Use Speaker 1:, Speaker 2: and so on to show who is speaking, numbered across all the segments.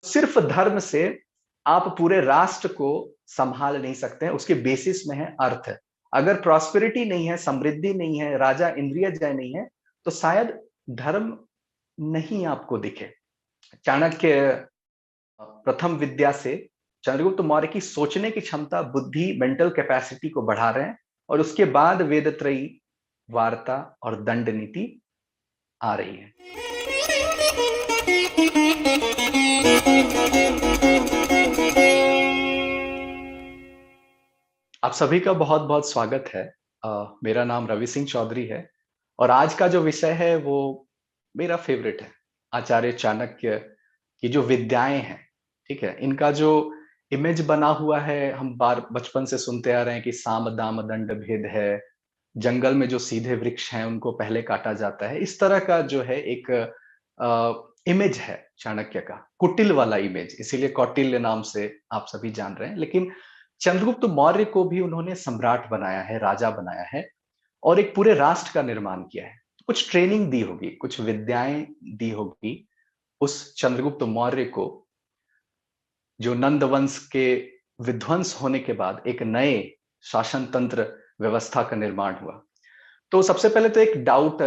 Speaker 1: सिर्फ धर्म से आप पूरे राष्ट्र को संभाल नहीं सकते हैं। उसके बेसिस में है अर्थ। अगर प्रॉस्पेरिटी नहीं है, समृद्धि नहीं है, राजा इंद्रिय जय नहीं है, तो शायद धर्म नहीं आपको दिखे। चाणक्य प्रथम विद्या से चंद्रगुप्त मौर्य की सोचने की क्षमता, बुद्धि, मेंटल कैपेसिटी को बढ़ा रहे हैं, और उसके बाद वेदत्रयी, वार्ता और दंड नीति आ रही है। आप सभी का बहुत बहुत स्वागत है। मेरा नाम रवि सिंह चौधरी है और आज का जो विषय है वो मेरा फेवरेट है। आचार्य चाणक्य की जो विद्याएं हैं, ठीक है, इनका जो इमेज बना हुआ है, हम बार बचपन से सुनते आ रहे हैं कि साम दाम दंड भेद है, जंगल में जो सीधे वृक्ष हैं उनको पहले काटा जाता है। इस तरह का जो है एक इमेज है चाणक्य का, कुटिल वाला इमेज, इसीलिए कौटिल्य नाम से आप सभी जान रहे हैं। लेकिन चंद्रगुप्त मौर्य को भी उन्होंने सम्राट बनाया है, राजा बनाया है और एक पूरे राष्ट्र का निर्माण किया है। कुछ ट्रेनिंग दी होगी, कुछ विद्याएं दी होगी उस चंद्रगुप्त मौर्य को, जो नंद वंश के विध्वंस होने के बाद एक नए शासन तंत्र व्यवस्था का निर्माण हुआ। तो सबसे पहले तो एक डाउट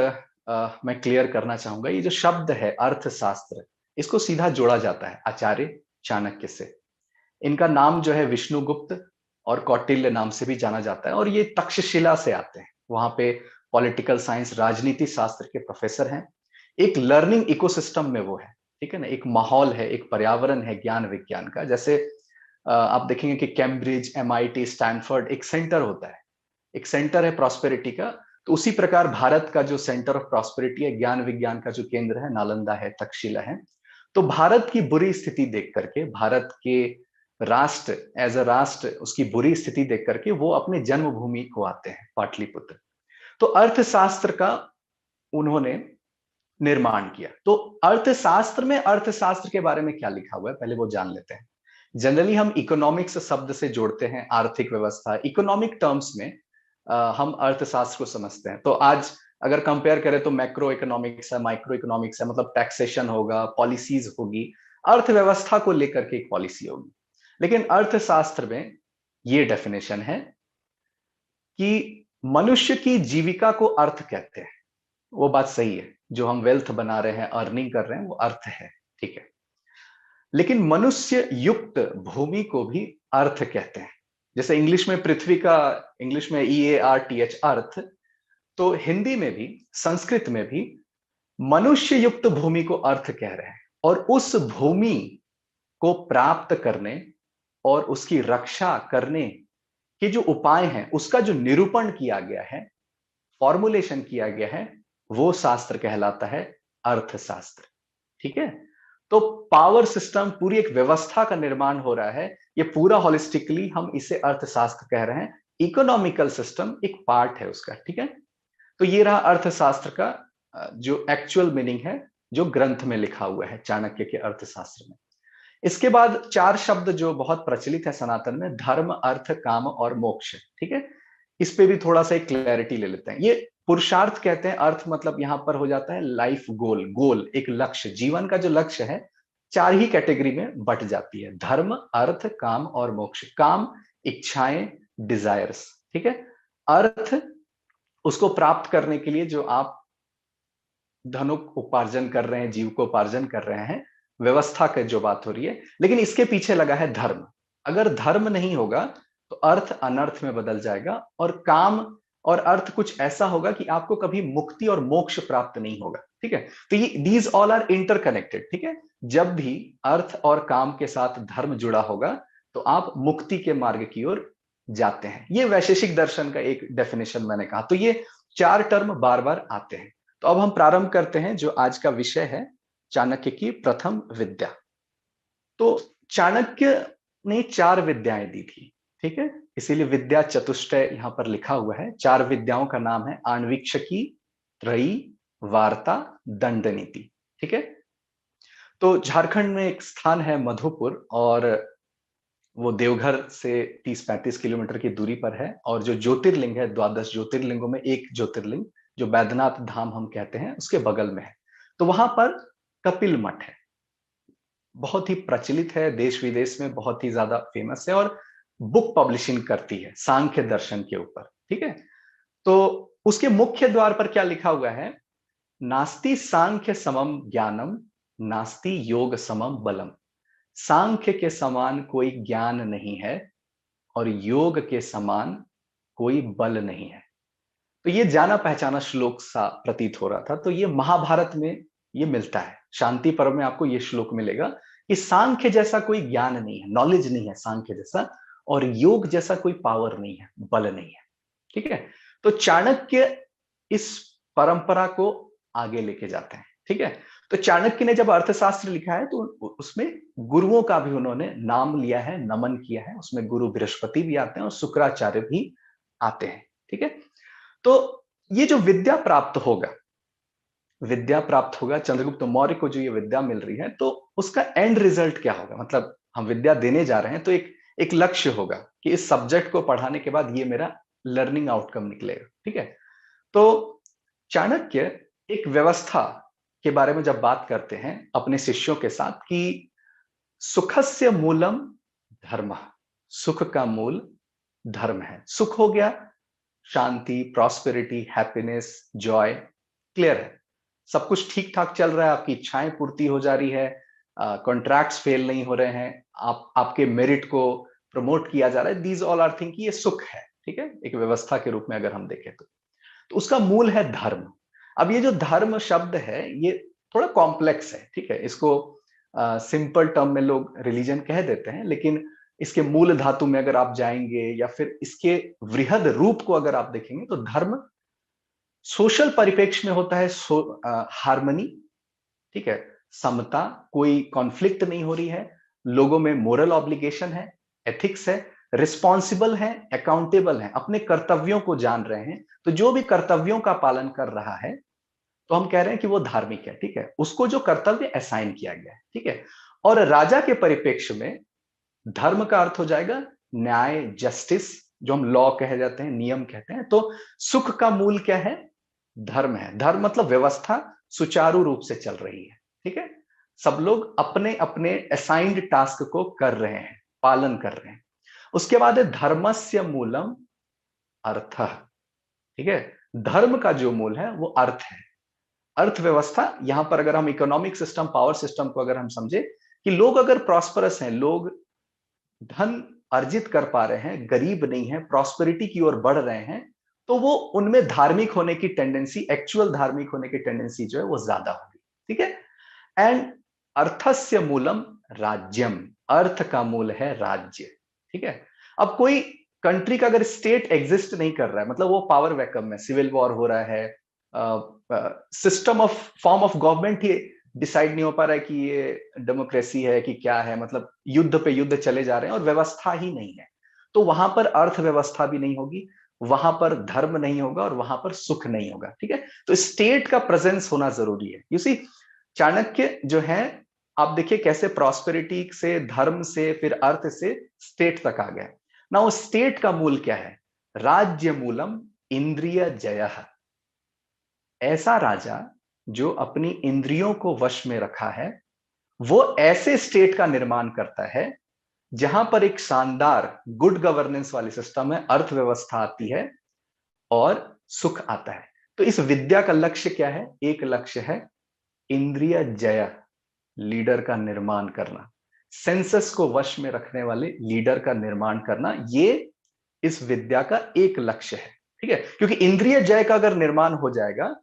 Speaker 1: मैं क्लियर करना चाहूंगा। ये जो शब्द है अर्थशास्त्र, इसको सीधा जोड़ा जाता है आचार्य चाणक्य से। इनका नाम जो है विष्णुगुप्त और कौटिल्य नाम से भी जाना जाता है और ये तक्षशिला से आते हैं। वहां पे पॉलिटिकल साइंस, राजनीति शास्त्र के प्रोफेसर हैं। एक लर्निंग इकोसिस्टम में वो है, ठीक है ना, एक माहौल है, एक पर्यावरण है ज्ञान विज्ञान का। जैसे आप देखेंगे कि कैम्ब्रिज, एमआईटी, स्टैनफोर्ड एक सेंटर होता है, एक सेंटर है प्रॉस्पेरिटी का। तो उसी प्रकार भारत का जो सेंटर ऑफ प्रॉस्पेरिटी है, ज्ञान विज्ञान का जो केंद्र है, नालंदा है, तक्षशिला है। तो भारत की बुरी स्थिति देख करके, भारत के राष्ट्र एज अ राष्ट्र उसकी बुरी स्थिति देख करके वो अपने जन्मभूमि को आते हैं, पाटलिपुत्र। तो अर्थशास्त्र का उन्होंने निर्माण किया। तो अर्थशास्त्र में, अर्थशास्त्र के बारे में क्या लिखा हुआ है पहले वो जान लेते हैं। जनरली हम इकोनॉमिक्स शब्द से जोड़ते हैं आर्थिक व्यवस्था, इकोनॉमिक टर्म्स में हम अर्थशास्त्र को समझते हैं। तो आज अगर कंपेयर करें तो मैक्रो इकोनॉमिक्स है, माइक्रो इकोनॉमिक्स है, मतलब टैक्सेशन होगा, पॉलिसीज होगी, अर्थव्यवस्था को लेकर के एक पॉलिसी होगी। लेकिन अर्थशास्त्र में ये डेफिनेशन है कि मनुष्य की जीविका को अर्थ कहते हैं। वो बात सही है, जो हम वेल्थ बना रहे हैं, अर्निंग कर रहे हैं, वो अर्थ है, ठीक है। लेकिन मनुष्य युक्त भूमि को भी अर्थ कहते हैं। जैसे इंग्लिश में पृथ्वी का, इंग्लिश में EARTH, अर्थ, तो हिंदी में भी, संस्कृत में भी मनुष्य युक्त भूमि को अर्थ कह रहे हैं। और उस भूमि को प्राप्त करने और उसकी रक्षा करने के जो उपाय हैं, उसका जो निरूपण किया गया है, फॉर्मुलेशन किया गया है, वो शास्त्र कहलाता है अर्थशास्त्र, ठीक है। तो पावर सिस्टम, पूरी एक व्यवस्था का निर्माण हो रहा है, ये पूरा होलिस्टिकली हम इसे अर्थशास्त्र कह रहे हैं। इकोनॉमिकल सिस्टम एक पार्ट है उसका, ठीक है। तो ये रहा अर्थशास्त्र का जो एक्चुअल मीनिंग है, जो ग्रंथ में लिखा हुआ है चाणक्य के अर्थशास्त्र में। इसके बाद चार शब्द जो बहुत प्रचलित है सनातन में, धर्म, अर्थ, काम और मोक्ष, ठीक है। इस पे भी थोड़ा सा एक क्लैरिटी ले लेते हैं। ये पुरुषार्थ कहते हैं, अर्थ मतलब यहां पर हो जाता है लाइफ गोल, गोल एक लक्ष्य, जीवन का जो लक्ष्य है, चार ही कैटेगरी में बट जाती है, धर्म, अर्थ, काम और मोक्ष। काम इच्छाएं, डिजायर्स, ठीक है। अर्थ उसको प्राप्त करने के लिए जो आप धनुक उपार्जन कर रहे हैं, जीव को उपार्जन कर रहे हैं, व्यवस्था की जो बात हो रही है। लेकिन इसके पीछे लगा है धर्म। अगर धर्म नहीं होगा तो अर्थ अनर्थ में बदल जाएगा, और काम और अर्थ कुछ ऐसा होगा कि आपको कभी मुक्ति और मोक्ष प्राप्त नहीं होगा, ठीक है। तो ये दीज ऑल आर इंटरकनेक्टेड, ठीक है। जब भी अर्थ और काम के साथ धर्म जुड़ा होगा तो आप मुक्ति के मार्ग की ओर जाते हैं। ये वैशेषिक दर्शन का एक डेफिनेशन मैंने कहा। तो ये चार टर्म बार बार आते हैं। तो अब हम प्रारंभ करते हैं, जो आज का विषय है, चाणक्य की प्रथम विद्या। तो चाणक्य ने चार विद्याएं दी थी, ठीक है, इसीलिए विद्या चतुष्टय यहां पर लिखा हुआ है। चार विद्याओं का नाम है आणवीक्षकी, त्रयी, वार्ता, दंड नीति, ठीक है। तो झारखंड में एक स्थान है मधुपुर, और वो देवघर से 30-35 किलोमीटर की दूरी पर है। और जो ज्योतिर्लिंग है, 12 ज्योतिर्लिंगों में एक ज्योतिर्लिंग जो बैद्यनाथ धाम हम कहते हैं, उसके बगल में है। तो वहां पर कपिल मठ है। बहुत ही प्रचलित है, देश विदेश में बहुत ही ज्यादा फेमस है और बुक पब्लिशिंग करती है सांख्य दर्शन के ऊपर। ठीक है, तो उसके मुख्य द्वार पर क्या लिखा हुआ है? नास्ति सांख्य समम ज्ञानम, नास्ति योग समम बलम। सांख्य के समान कोई ज्ञान नहीं है और योग के समान कोई बल नहीं है। तो ये जाना पहचाना श्लोक सा प्रतीत हो रहा था। तो ये महाभारत में ये मिलता है, शांति पर्व में आपको ये श्लोक मिलेगा कि सांख्य जैसा कोई ज्ञान नहीं है, नॉलेज नहीं है सांख्य जैसा, और योग जैसा कोई पावर नहीं है, बल नहीं है। ठीक है, तो चाणक्य इस परंपरा को आगे लेके जाते हैं। ठीक है, तो चाणक्य ने जब अर्थशास्त्र लिखा है तो उसमें गुरुओं का भी उन्होंने नाम लिया है, नमन किया है। उसमें गुरु बृहस्पति भी आते हैं और शुक्राचार्य भी आते हैं। ठीक है, तो ये जो विद्या प्राप्त होगा चंद्रगुप्त मौर्य को, जो ये विद्या मिल रही है, तो उसका एंड रिजल्ट क्या होगा? मतलब हम विद्या देने जा रहे हैं तो एक लक्ष्य होगा कि इस सब्जेक्ट को पढ़ाने के बाद ये मेरा लर्निंग आउटकम निकलेगा। ठीक है, तो चाणक्य एक व्यवस्था के बारे में जब बात करते हैं अपने शिष्यों के साथ कि सुखस्य मूलम धर्म, सुख का मूल धर्म है। सुख हो गया शांति, प्रॉस्पेरिटी, हैप्पीनेस, जॉय, क्लियर है, सब कुछ ठीक ठाक चल रहा है, आपकी इच्छाएं पूर्ति हो जा रही है, कॉन्ट्रैक्ट्स फेल नहीं हो रहे हैं, आपके मेरिट को प्रमोट किया जा रहा है, दीज ऑल आर थिंग, ये सुख है। ठीक है, एक व्यवस्था के रूप में अगर हम देखें तो उसका मूल है धर्म। अब ये जो धर्म शब्द है ये थोड़ा कॉम्प्लेक्स है। ठीक है, इसको सिंपल टर्म में लोग रिलीजन कह देते हैं, लेकिन इसके मूल धातु में अगर आप जाएंगे या फिर इसके वृहद रूप को अगर आप देखेंगे तो धर्म सोशल परिप्रेक्ष्य में होता है हार्मनी। ठीक है, समता, कोई कॉन्फ्लिक्ट नहीं हो रही है, लोगों में मोरल ऑब्लिगेशन है, एथिक्स है, रिस्पॉन्सिबल है, अकाउंटेबल है, अपने कर्तव्यों को जान रहे हैं। तो जो भी कर्तव्यों का पालन कर रहा है तो हम कह रहे हैं कि वो धार्मिक है। ठीक है, उसको जो कर्तव्य असाइन किया गया है। ठीक है, और राजा के परिप्रेक्ष्य में धर्म का अर्थ हो जाएगा न्याय, जस्टिस, जो हम लॉ कहे जाते हैं, नियम कहते हैं। तो सुख का मूल क्या है? धर्म है। धर्म मतलब व्यवस्था सुचारू रूप से चल रही है। ठीक है, सब लोग अपने अपने असाइंड टास्क को कर रहे हैं, पालन कर रहे हैं। उसके बाद है धर्मस्य मूलम अर्थ। ठीक है, धर्म का जो मूल है वो अर्थ है, अर्थव्यवस्था। यहां पर अगर हम इकोनॉमिक सिस्टम, पावर सिस्टम को अगर हम समझे कि लोग अगर प्रॉस्परस हैं, लोग धन अर्जित कर पा रहे हैं, गरीब नहीं है, प्रॉस्पेरिटी की ओर बढ़ रहे हैं, तो वो उनमें धार्मिक होने की टेंडेंसी, एक्चुअल धार्मिक होने की टेंडेंसी जो है वो ज्यादा होगी। ठीक है, एंड अर्थस्य मूलम राज्यम, अर्थ का मूल है राज्य। ठीक है, अब कोई कंट्री का अगर स्टेट एग्जिस्ट नहीं कर रहा है, मतलब वो पावर वैक्यूम में, सिविल वॉर हो रहा है, system of form of government he decide नहीं हो पा रहा है कि ये डेमोक्रेसी है कि क्या है, मतलब युद्ध पे युद्ध चले जा रहे हैं और व्यवस्था ही नहीं है, तो वहां पर अर्थव्यवस्था भी नहीं होगी, वहां पर धर्म नहीं होगा और वहां पर सुख नहीं होगा। ठीक है, तो स्टेट का प्रेजेंस होना जरूरी है। यू सी, चाणक्य जो है, आप देखिए कैसे प्रॉस्पेरिटी से, धर्म से, फिर अर्थ से स्टेट तक आ गया। ना वो स्टेट का मूल क्या है? राज्य मूलम इंद्रिय जय। ऐसा राजा जो अपनी इंद्रियों को वश में रखा है, वो ऐसे स्टेट का निर्माण करता है जहां पर एक शानदार गुड गवर्नेंस वाली सिस्टम है, अर्थव्यवस्था आती है और सुख आता है। तो इस विद्या का लक्ष्य क्या है? एक लक्ष्य है इंद्रिय जय, लीडर का निर्माण करना, सेंसस को वश में रखने वाले लीडर का निर्माण करना, ये इस विद्या का एक लक्ष्य है। ठीक है, क्योंकि इंद्रिय जय का अगर निर्माण हो जाएगा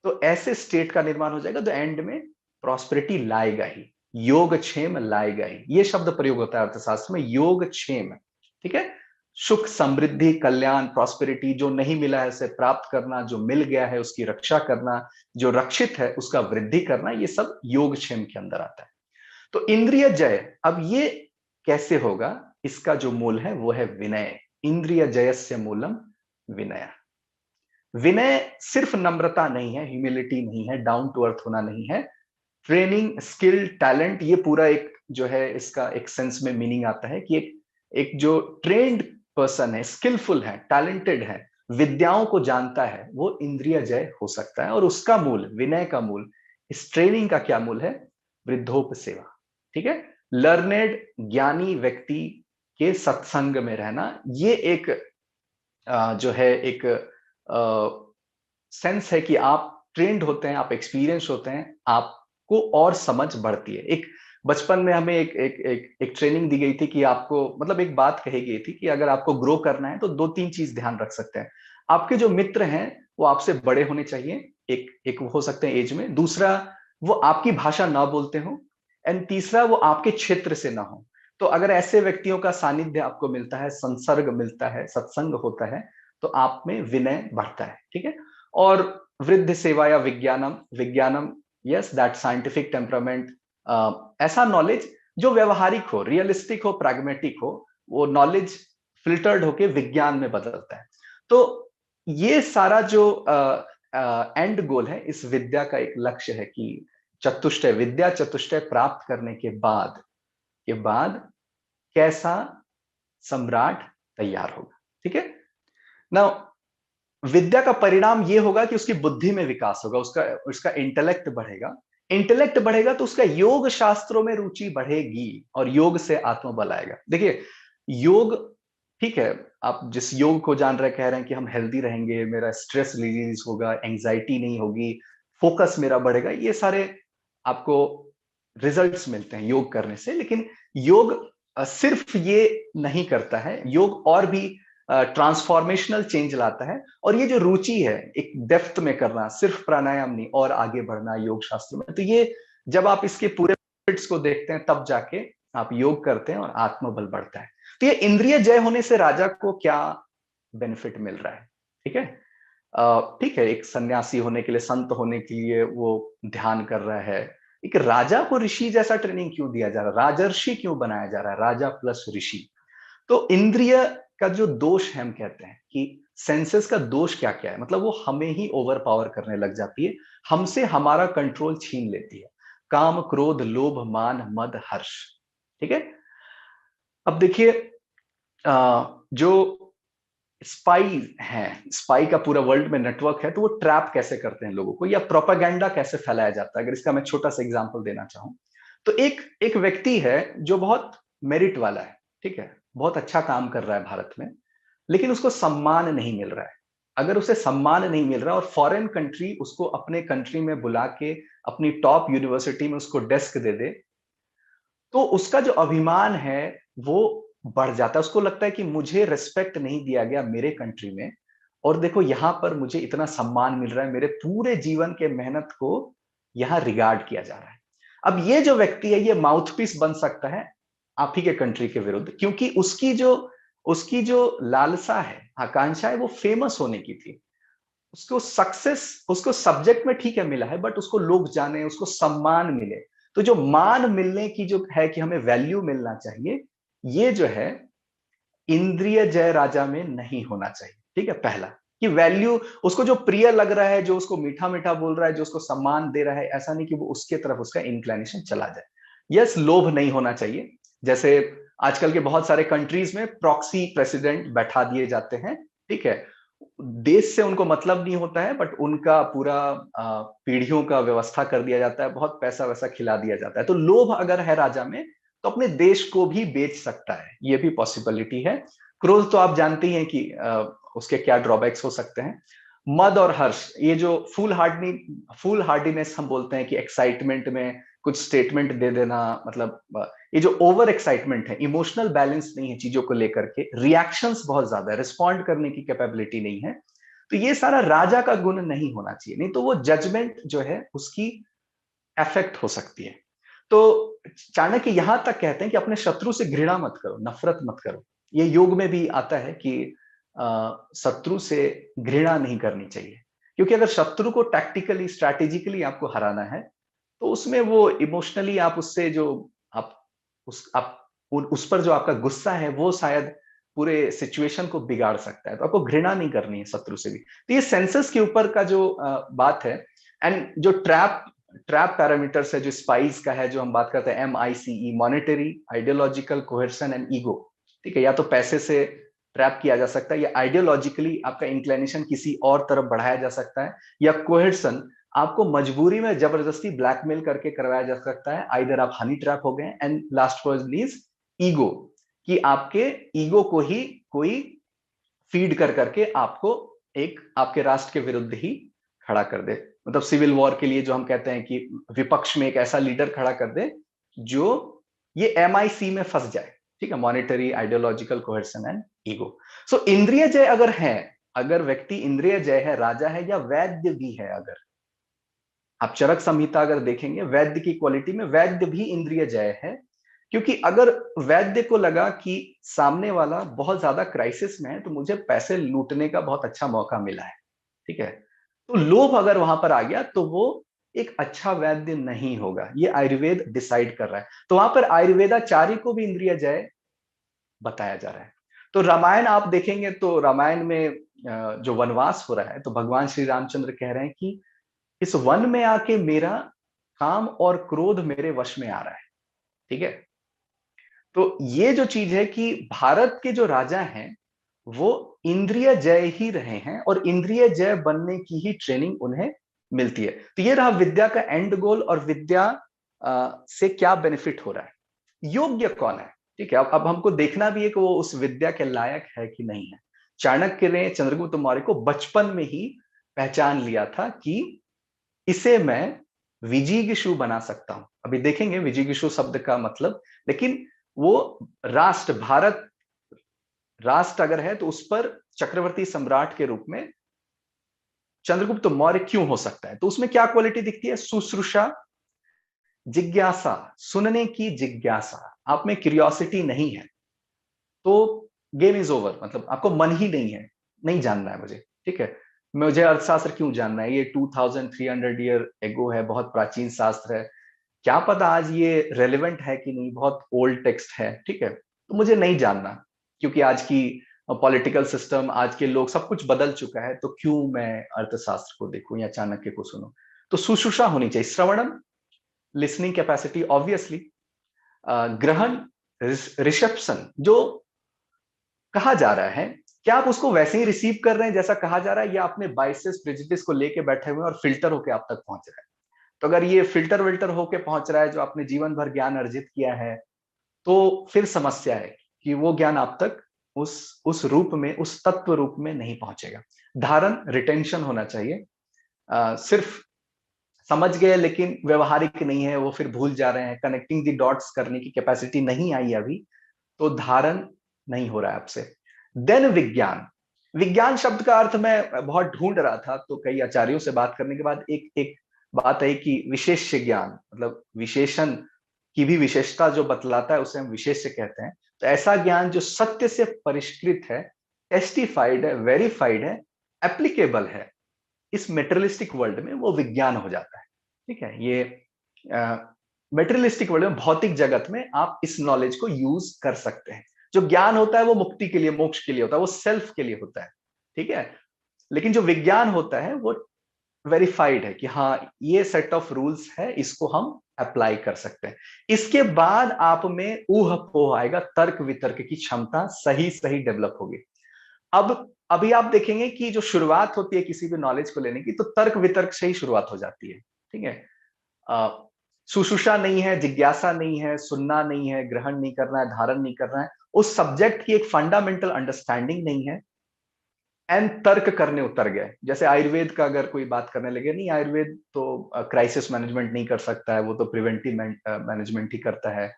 Speaker 1: तो ऐसे स्टेट का निर्माण हो जाएगा तो एंड में प्रॉस्पेरिटी लाएगा ही, योगक्षेम लाएगा ही। ये शब्द प्रयोग होता है अर्थशास्त्र में, योगक्षेम। ठीक है, सुख, समृद्धि, कल्याण, प्रॉस्पेरिटी, जो नहीं मिला है उसे प्राप्त करना, जो मिल गया है उसकी रक्षा करना, जो रक्षित है उसका वृद्धि करना, ये सब योगक्षेम के अंदर आता है। तो इंद्रिय जय, अब ये कैसे होगा? इसका जो मूल है वो है विनय। इंद्रिय जयस्य मूलम विनय। विनय सिर्फ नम्रता नहीं है, ह्यूमिलिटी नहीं है, डाउन टू अर्थ होना नहीं है, ट्रेनिंग, स्किल, टैलेंट, ये पूरा एक जो है इसका एक सेंस में मीनिंग आता है कि एक जो ट्रेन्ड पर्सन है, स्किलफुल है, टैलेंटेड है, विद्याओं को जानता है, वो इंद्रिय जय हो सकता है। और उसका मूल, विनय का मूल, इस ट्रेनिंग का क्या मूल है? वृद्धोप सेवा। ठीक है, लर्नेड ज्ञानी व्यक्ति के सत्संग में रहना, ये एक जो है एक सेंस है कि आप ट्रेंड होते हैं, आप एक्सपीरियंस होते हैं, आपको और समझ बढ़ती है। एक बचपन में हमें एक ट्रेनिंग दी गई थी कि आपको मतलब एक बात कही गई थी कि अगर आपको ग्रो करना है तो दो तीन चीज ध्यान रख सकते हैं। आपके जो मित्र हैं वो आपसे बड़े होने चाहिए, एक एक हो सकते हैं एज में, दूसरा वो आपकी भाषा ना बोलते हो, एंड तीसरा वो आपके क्षेत्र से ना हो। तो अगर ऐसे व्यक्तियों का सानिध्य आपको मिलता है, संसर्ग मिलता है, सत्संग होता है, तो आप में विनय बढ़ता है। ठीक है, और वृद्ध सेवा या विज्ञानम, विज्ञानम, यस दैट साइंटिफिक टेम्परामेंट, ऐसा नॉलेज जो व्यवहारिक हो, रियलिस्टिक हो, प्रैग्मेटिक हो, वो नॉलेज फिल्टर्ड होके विज्ञान में बदलता है। तो ये सारा जो एंड गोल है इस विद्या का, एक लक्ष्य है कि चतुष्टय विद्या, चतुष्टय प्राप्त करने के बाद कैसा सम्राट तैयार होगा। ठीक है ना, विद्या का परिणाम ये होगा कि उसकी बुद्धि में विकास होगा, उसका उसका इंटेलेक्ट बढ़ेगा। इंटेलेक्ट बढ़ेगा तो उसका योग शास्त्रों में रुचि बढ़ेगी और योग से आत्मबल आएगा। देखिए योग, ठीक है, आप जिस योग को जान रहे, कह रहे हैं कि हम हेल्दी रहेंगे, मेरा स्ट्रेस रिलीज होगा, एंजाइटी नहीं होगी, फोकस मेरा बढ़ेगा, ये सारे आपको रिजल्ट्स मिलते हैं योग करने से। लेकिन योग सिर्फ ये नहीं करता है, योग और भी ट्रांसफॉर्मेशनल चेंज लाता है। और ये जो रुचि है एक डेप्थ में करना, सिर्फ प्राणायाम नहीं, और आगे बढ़ना योग शास्त्र में, तो ये जब आप इसके पूरे बेनिफिट्स को देखते हैं तब जाके आप योग करते हैं और आत्मबल बढ़ता है। तो ये इंद्रिय जय होने से राजा को क्या बेनिफिट मिल रहा है? ठीक है, ठीक है, एक सन्यासी होने के लिए, संत होने के लिए वो ध्यान कर रहा है। एक राजा को ऋषि जैसा ट्रेनिंग क्यों दिया जा रहा है, राजर्षि क्यों बनाया जा रहा है, राजा प्लस ऋषि? तो इंद्रिय का जो दोष है, हम कहते हैं कि सेंसेस का दोष क्या क्या है, मतलब वो हमें ही ओवर पावर करने लग जाती है, हमसे हमारा कंट्रोल छीन लेती है। काम, क्रोध, लोभ, मान, मद, हर्ष। ठीक है, अब देखिए जो स्पाई है, स्पाई का पूरा वर्ल्ड में नेटवर्क है, तो वो ट्रैप कैसे करते हैं लोगों को, या प्रोपागेंडा कैसे फैलाया जाता है, अगर इसका मैं छोटा सा एग्जांपल देना चाहूं, तो एक एक व्यक्ति है जो बहुत मेरिट वाला है, ठीक है, बहुत अच्छा काम कर रहा है भारत में, लेकिन उसको सम्मान नहीं मिल रहा है। अगर उसे सम्मान नहीं मिल रहा और फॉरेन कंट्री उसको अपने कंट्री में बुला के अपनी टॉप यूनिवर्सिटी में उसको डेस्क दे दे, तो उसका जो अभिमान है वो बढ़ जाता है। उसको लगता है कि मुझे रिस्पेक्ट नहीं दिया गया मेरे कंट्री में, और देखो यहां पर मुझे इतना सम्मान मिल रहा है, मेरे पूरे जीवन के मेहनत को यहां रिगार्ड किया जा रहा है। अब ये जो व्यक्ति है ये माउथपीस बन सकता है आप ही के कंट्री के विरुद्ध, क्योंकि उसकी जो लालसा है, आकांक्षा है, वो फेमस होने की थी। उसको सक्सेस, उसको सब्जेक्ट में ठीक है मिला है, बट उसको लोग जाने, उसको सम्मान मिले। तो जो मान मिलने की जो है कि हमें वैल्यू मिलना चाहिए, ये जो है इंद्रिय जय राजा में नहीं होना चाहिए। ठीक है, पहला कि वैल्यू, उसको जो प्रिय लग रहा है, जो उसको मीठा मीठा बोल रहा है, जो उसको सम्मान दे रहा है, ऐसा नहीं कि वो उसके तरफ उसका इंक्लिनेशन चला जाए। यस, लोभ नहीं होना चाहिए। जैसे आजकल के बहुत सारे कंट्रीज में प्रॉक्सी प्रेसिडेंट बैठा दिए जाते हैं, ठीक है, देश से उनको मतलब नहीं होता है, बट उनका पूरा पीढ़ियों का व्यवस्था कर दिया जाता है, बहुत पैसा वैसा खिला दिया जाता है। तो लोभ अगर है राजा में तो अपने देश को भी बेच सकता है, ये भी पॉसिबिलिटी है। क्रोध तो आप जानते ही हैं कि उसके क्या ड्रॉबैक्स हो सकते हैं। मद और हर्ष, ये जो फूल हार्डीनेस हम बोलते हैं कि एक्साइटमेंट में कुछ स्टेटमेंट दे देना, मतलब ये जो ओवर एक्साइटमेंट है, इमोशनल बैलेंस नहीं है चीजों को लेकर के, रिएक्शंस बहुत ज्यादा है, रिस्पॉन्ड करने की कैपेबिलिटी नहीं है, तो ये सारा राजा का गुण नहीं होना चाहिए, नहीं तो वो जजमेंट जो है उसकी अफेक्ट हो सकती है। तो चाणक्य यहां तक कहते हैं कि अपने शत्रु से घृणा मत करो, नफरत मत करो। ये योग में भी आता है कि शत्रु से घृणा नहीं करनी चाहिए, क्योंकि अगर शत्रु को टैक्टिकली, स्ट्रैटेजिकली आपको हराना है, तो उसमें वो इमोशनली आप उससे जो आप उस पर जो आपका गुस्सा है वो शायद पूरे सिचुएशन को बिगाड़ सकता है। तो आपको घृणा नहीं करनी है शत्रु से भी। तो ये सेंसस के ऊपर का जो बात है, एंड जो ट्रैप ट्रैप पैरामीटर्स है जो स्पाइस का है, जो हम बात करते हैं MICE, monetary, ideological, coercion and ego. ठीक है, या तो पैसे से ट्रैप किया जा सकता है, या आइडियोलॉजिकली आपका इंक्लिनेशन किसी और तरफ बढ़ाया जा सकता है, या कोहेर्सन, आपको मजबूरी में जबरदस्ती ब्लैकमेल करके करवाया जा सकता है, आइदर आप हनी ट्रैप हो गए, and last one is ego, कि आपके ईगो को ही कोई फीड कर करके आपको एक आपके राष्ट्र के विरुद्ध ही खड़ा कर दे। मतलब सिविल वॉर के लिए जो हम कहते हैं कि विपक्ष में एक ऐसा लीडर खड़ा कर दे जो ये MIC में फंस जाए, ठीक है, monetary ideological coercion and ego. सो इंद्रिय जय अगर है, अगर व्यक्ति इंद्रिय जय है, राजा है या वैद्य भी है, अगर आप चरक संहिता अगर देखेंगे वैद्य की क्वालिटी में, वैद्य भी इंद्रिय जय है। क्योंकि अगर वैद्य को लगा कि सामने वाला बहुत ज्यादा क्राइसिस में है तो मुझे पैसे लूटने का बहुत अच्छा मौका मिला है, ठीक है, तो लोभ अगर वहां पर आ गया तो वो एक अच्छा वैद्य नहीं होगा, ये आयुर्वेद डिसाइड कर रहा है। तो वहां पर आयुर्वेदाचार्य को भी इंद्रिय जय बताया जा रहा है। तो रामायण आप देखेंगे तो रामायण में जो वनवास हो रहा है, तो भगवान श्री रामचंद्र कह रहे हैं कि इस वन में आके मेरा काम और क्रोध मेरे वश में आ रहा है, ठीक है। तो ये जो चीज है कि भारत के जो राजा हैं वो इंद्रिय जय ही रहे हैं और इंद्रिय जय बनने की ही ट्रेनिंग उन्हें मिलती है। तो ये रहा विद्या का एंड गोल, और विद्या से क्या बेनिफिट हो रहा है, योग्य कौन है, ठीक है। अब हमको देखना भी है कि वो उस विद्या के लायक है कि नहीं है। चाणक्य ने चंद्रगुप्त मौर्य को बचपन में ही पहचान लिया था कि इसे मैं विजिगीषु बना सकता हूं। अभी देखेंगे विजिगीषु शब्द का मतलब, लेकिन वो राष्ट्र, भारत राष्ट्र अगर है तो उस पर चक्रवर्ती सम्राट के रूप में चंद्रगुप्त मौर्य क्यों हो सकता है। तो उसमें क्या क्वालिटी दिखती है, शुश्रूषा, जिज्ञासा, सुनने की जिज्ञासा, आप में क्यूरियोसिटी नहीं है तो गेम इज ओवर, मतलब आपको मन ही नहीं है, नहीं जानना है मुझे, ठीक है। मुझे अर्थशास्त्र क्यों जानना है, ये 2300 ईयर एगो है, बहुत प्राचीन शास्त्र है, क्या पता आज ये रेलेवेंट है कि नहीं, बहुत ओल्ड टेक्स्ट है, ठीक है, तो मुझे नहीं जानना। क्योंकि आज की पॉलिटिकल सिस्टम, आज के लोग, सब कुछ बदल चुका है, तो क्यों मैं अर्थशास्त्र को देखूं या चाणक्य को सुनूं। तो सुश्रुषा होनी चाहिए, श्रवणम, लिसनिंग कैपेसिटी ऑब्वियसली, ग्रहण, रिसेप्शन, जो कहा जा रहा है क्या आप उसको वैसे ही रिसीव कर रहे हैं जैसा कहा जा रहा है, या आपने बाइसेस प्रेजुडिस को लेके बैठे हुए और फिल्टर होके आप तक पहुंच रहा है। तो अगर ये फिल्टर विल्टर होके पहुंच रहा है, जो आपने जीवन भर ज्ञान अर्जित किया है, तो फिर समस्या है कि वो ज्ञान आप तक उस रूप में, उस तत्व रूप में नहीं पहुंचेगा। धारण, रिटेंशन होना चाहिए। सिर्फ समझ गए लेकिन व्यवहारिक नहीं है, वो फिर भूल जा रहे हैं, कनेक्टिंग द डॉट्स करने की कैपेसिटी नहीं आई अभी, तो धारण नहीं हो रहा है आपसे। देन विज्ञान, विज्ञान शब्द का अर्थ मैं बहुत ढूंढ रहा था, तो कई आचार्यों से बात करने के बाद एक एक बात है कि विशेष ज्ञान, मतलब विशेषण की भी विशेषता जो बतलाता है उसे हम विशेष कहते हैं। तो ऐसा ज्ञान जो सत्य से परिष्कृत है, टेस्टिफाइड है, वेरीफाइड है, एप्लीकेबल है इस मेटेरियलिस्टिक वर्ल्ड में, वो विज्ञान हो जाता है, ठीक है। ये मेटेरियलिस्टिक वर्ल्ड में, भौतिक जगत में आप इस नॉलेज को यूज कर सकते हैं। जो ज्ञान होता है वो मुक्ति के लिए, मोक्ष के लिए होता है, वो सेल्फ के लिए होता है, ठीक है। लेकिन जो विज्ञान होता है वो वेरीफाइड है कि हाँ ये सेट ऑफ रूल्स है, इसको हम अप्लाई कर सकते हैं। इसके बाद आप में ऊह पोह आएगा, तर्क वितर्क की क्षमता सही सही डेवलप होगी। अब अभी आप देखेंगे कि जो शुरुआत होती है किसी भी नॉलेज को लेने की, तो तर्क वितर्क से ही शुरुआत हो जाती है, ठीक है। सुषुषा नहीं है, जिज्ञासा नहीं है, सुनना नहीं है, ग्रहण नहीं करना है, धारण नहीं करना है, उस सब्जेक्ट की एक फंडामेंटल अंडरस्टैंडिंग नहीं है, एंड तर्क करने उतर गए। जैसे आयुर्वेद का अगर कोई बात करने लगे, नहीं आयुर्वेद तो क्राइसिस मैनेजमेंट नहीं कर सकता है, वो तो प्रिवेंटिव मैनेजमेंट ही करता है,